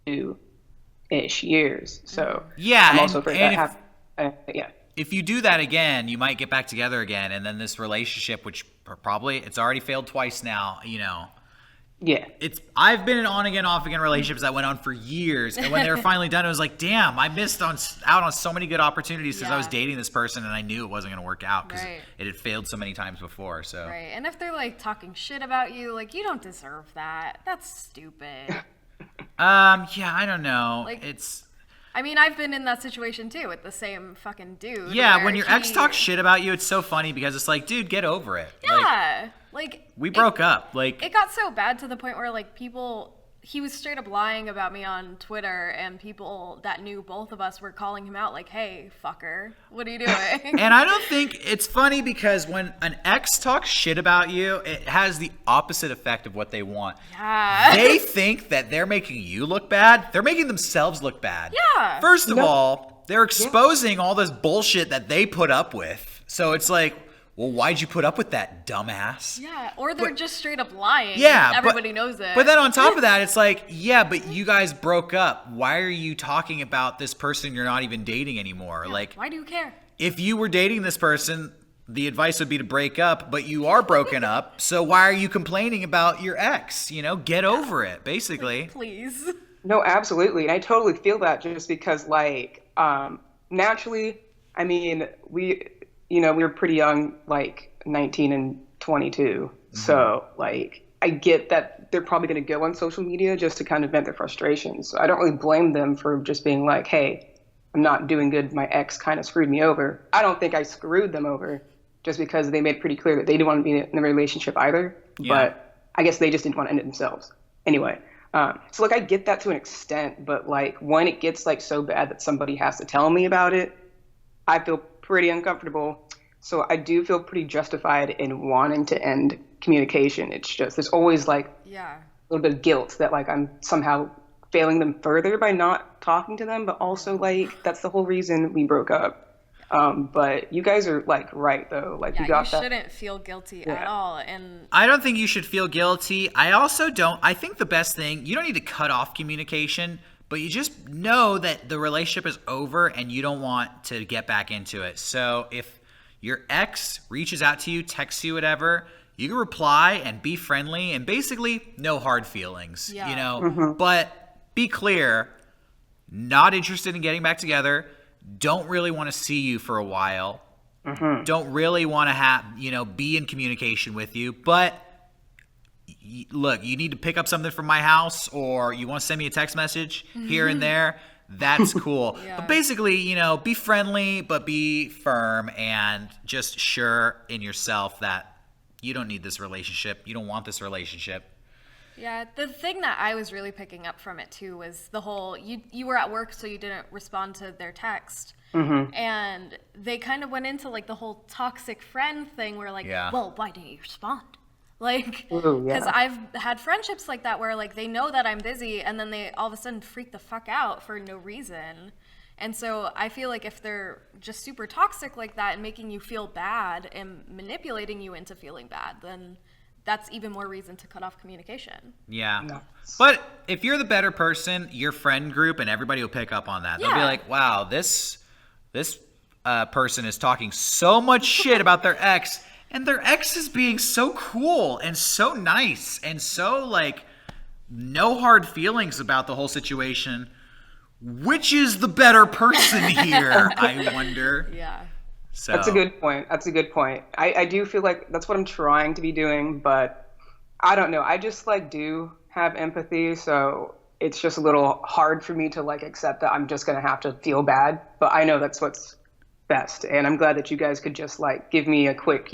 2-ish years. So yeah, I'm also afraid that happened. Yeah. If you do that again, you might get back together again, and then this relationship, which probably it's already failed twice now, you know. Yeah. I've been in on-again, off-again relationships that went on for years, and when they were finally done, it was like, damn, I missed out on so many good opportunities because I was dating this person, and I knew it wasn't going to work out because it had failed so many times before. So Right, and if they're like talking shit about you, like you don't deserve that. That's stupid. Yeah, I don't know. Like, it's... I mean, I've been in that situation too with the same fucking dude. Yeah, when your ex talks shit about you, it's so funny because it's like, dude, get over it. Yeah. Like we broke up. Like it got so bad to the point where like he was straight up lying about me on Twitter, and people that knew both of us were calling him out like, hey, fucker, what are you doing? And I don't think it's funny because when an ex talks shit about you, it has the opposite effect of what they want. Yeah. They think that they're making you look bad. They're making themselves look bad. Yeah. First of all, they're exposing all this bullshit that they put up with. So it's like, well, why'd you put up with that, dumbass? Yeah, or they're just straight up lying. Yeah, everybody knows it. But then on top of that, it's like, yeah, but you guys broke up. Why are you talking about this person you're not even dating anymore? Yeah, like, why do you care? If you were dating this person, the advice would be to break up, but you are broken up. So why are you complaining about your ex? You know, get over it, basically. Like, please. No, absolutely. And I totally feel that just because, like, naturally, I mean, we were pretty young, like 19 and 22. Mm-hmm. So, like, I get that they're probably going to go on social media just to kind of vent their frustrations. So I don't really blame them for just being like, hey, I'm not doing good. My ex kind of screwed me over. I don't think I screwed them over just because they made it pretty clear that they didn't want to be in a relationship either. Yeah. But I guess they just didn't want to end it themselves. Anyway, so, like, I get that to an extent. But, like, when it gets, like, so bad that somebody has to tell me about it, I feel pretty uncomfortable. So I do feel pretty justified in wanting to end communication. It's just there's always like a little bit of guilt that like I'm somehow failing them further by not talking to them, but also like that's the whole reason we broke up. But you guys are like right though. Like you got that. You shouldn't feel guilty at all. And I don't think you should feel guilty. I also don't. I think the best thing, you don't need to cut off communication, but you just know that the relationship is over and you don't want to get back into it. So if your ex reaches out to you, texts you, whatever, you can reply and be friendly and basically no hard feelings, you know, but be clear, not interested in getting back together. Don't really want to see you for a while. Don't really want to be in communication with you, but look, you need to pick up something from my house or you want to send me a text message here and there. That's cool. But basically, be friendly, but be firm and just sure in yourself that you don't need this relationship. You don't want this relationship. Yeah, the thing that I was really picking up from it too was the whole, you were at work so you didn't respond to their text. And they kind of went into like the whole toxic friend thing where like, well, why didn't you respond? Like, because I've had friendships like that where like they know that I'm busy and then they all of a sudden freak the fuck out for no reason. And so I feel like if they're just super toxic like that and making you feel bad and manipulating you into feeling bad, then that's even more reason to cut off communication. Yeah. No. But if you're the better person, your friend group and everybody will pick up on that. They'll be Yeah. like, wow, this person is talking so much shit about their ex, and their ex is being so cool and so nice and so, like, no hard feelings about the whole situation. Which is the better person here, I wonder. Yeah. So That's a good point. I do feel like that's what I'm trying to be doing, but I don't know. I just like do have empathy, so it's just a little hard for me to like accept that I'm just gonna have to feel bad. But I know that's what's best, and I'm glad that you guys could just like give me a quick,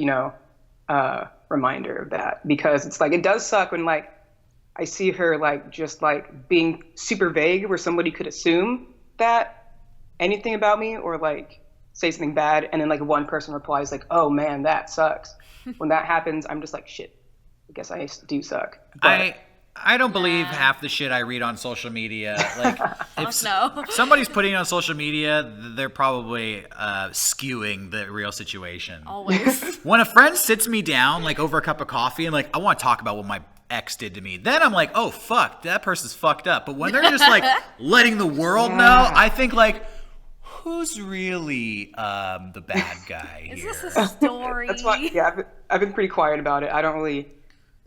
reminder of that, because it's like it does suck when like I see her like just like being super vague, where somebody could assume that anything about me or like say something bad, and then like one person replies like, "Oh man, that sucks." When that happens, I'm just like, "Shit, I guess I do suck." But I don't believe half the shit I read on social media. Like, if no. somebody's putting it on social media, they're probably skewing the real situation. Always. When a friend sits me down, like, over a cup of coffee and, like, I want to talk about what my ex did to me, then I'm like, oh, fuck, that person's fucked up. But when they're just, like, letting the world know, I think, like, who's really the bad guy Is here? this a story? that's why, yeah, I've been pretty quiet about it. I don't really.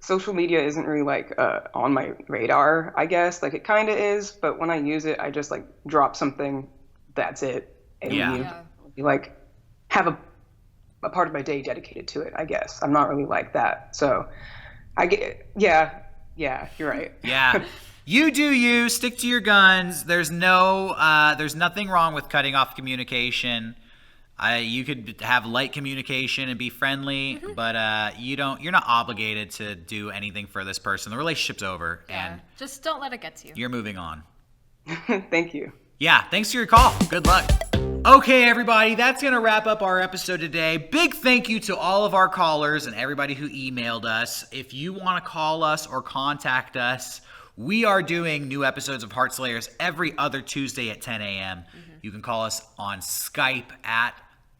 Social media isn't really like on my radar, I guess. Like it kind of is, but when I use it, I just like drop something. That's it. And be like have a part of my day dedicated to it. I guess I'm not really like that. So I get yeah, you're right. Yeah. You do you. Stick to your guns. There's nothing wrong with cutting off communication. You could have light communication and be friendly, but you're not obligated to do anything for this person. The relationship's over, and just don't let it get to you. you're moving on. Thank you. Yeah, thanks for your call. Good luck. Okay, everybody, that's going to wrap up our episode today. Big thank you to all of our callers and everybody who emailed us. If you want to call us or contact us, we are doing new episodes of HeartSlayers every other Tuesday at 10 a.m. You can call us on Skype at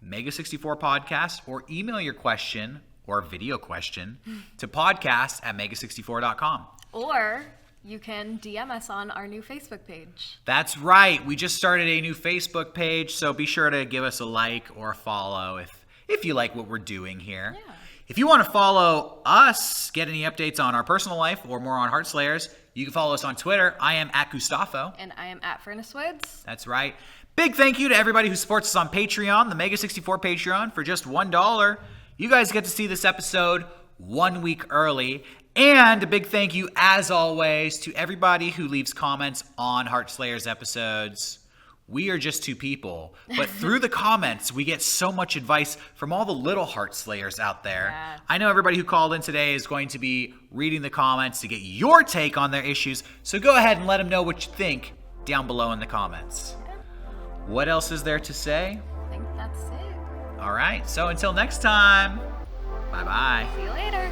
Mega64 Podcast, or email your question or video question to podcast@mega64.com. Or you can DM us on our new Facebook page. That's right. We just started a new Facebook page, so be sure to give us a like or a follow if you like what we're doing here. Yeah. If you want to follow us, get any updates on our personal life or more on HeartSlayers, you can follow us on Twitter. I am at Gustavo. And I am at Furnace Woods. That's right. Big thank you to everybody who supports us on Patreon, the Mega64 Patreon, for just $1. You guys get to see this episode 1 week early. And a big thank you, as always, to everybody who leaves comments on HeartSlayers episodes. We are just two people, but through the comments, we get so much advice from all the little HeartSlayers out there. Yeah. I know everybody who called in today is going to be reading the comments to get your take on their issues, so go ahead and let them know what you think down below in the comments. What else is there to say? I think that's it. All right, so until next time, bye-bye. See you later.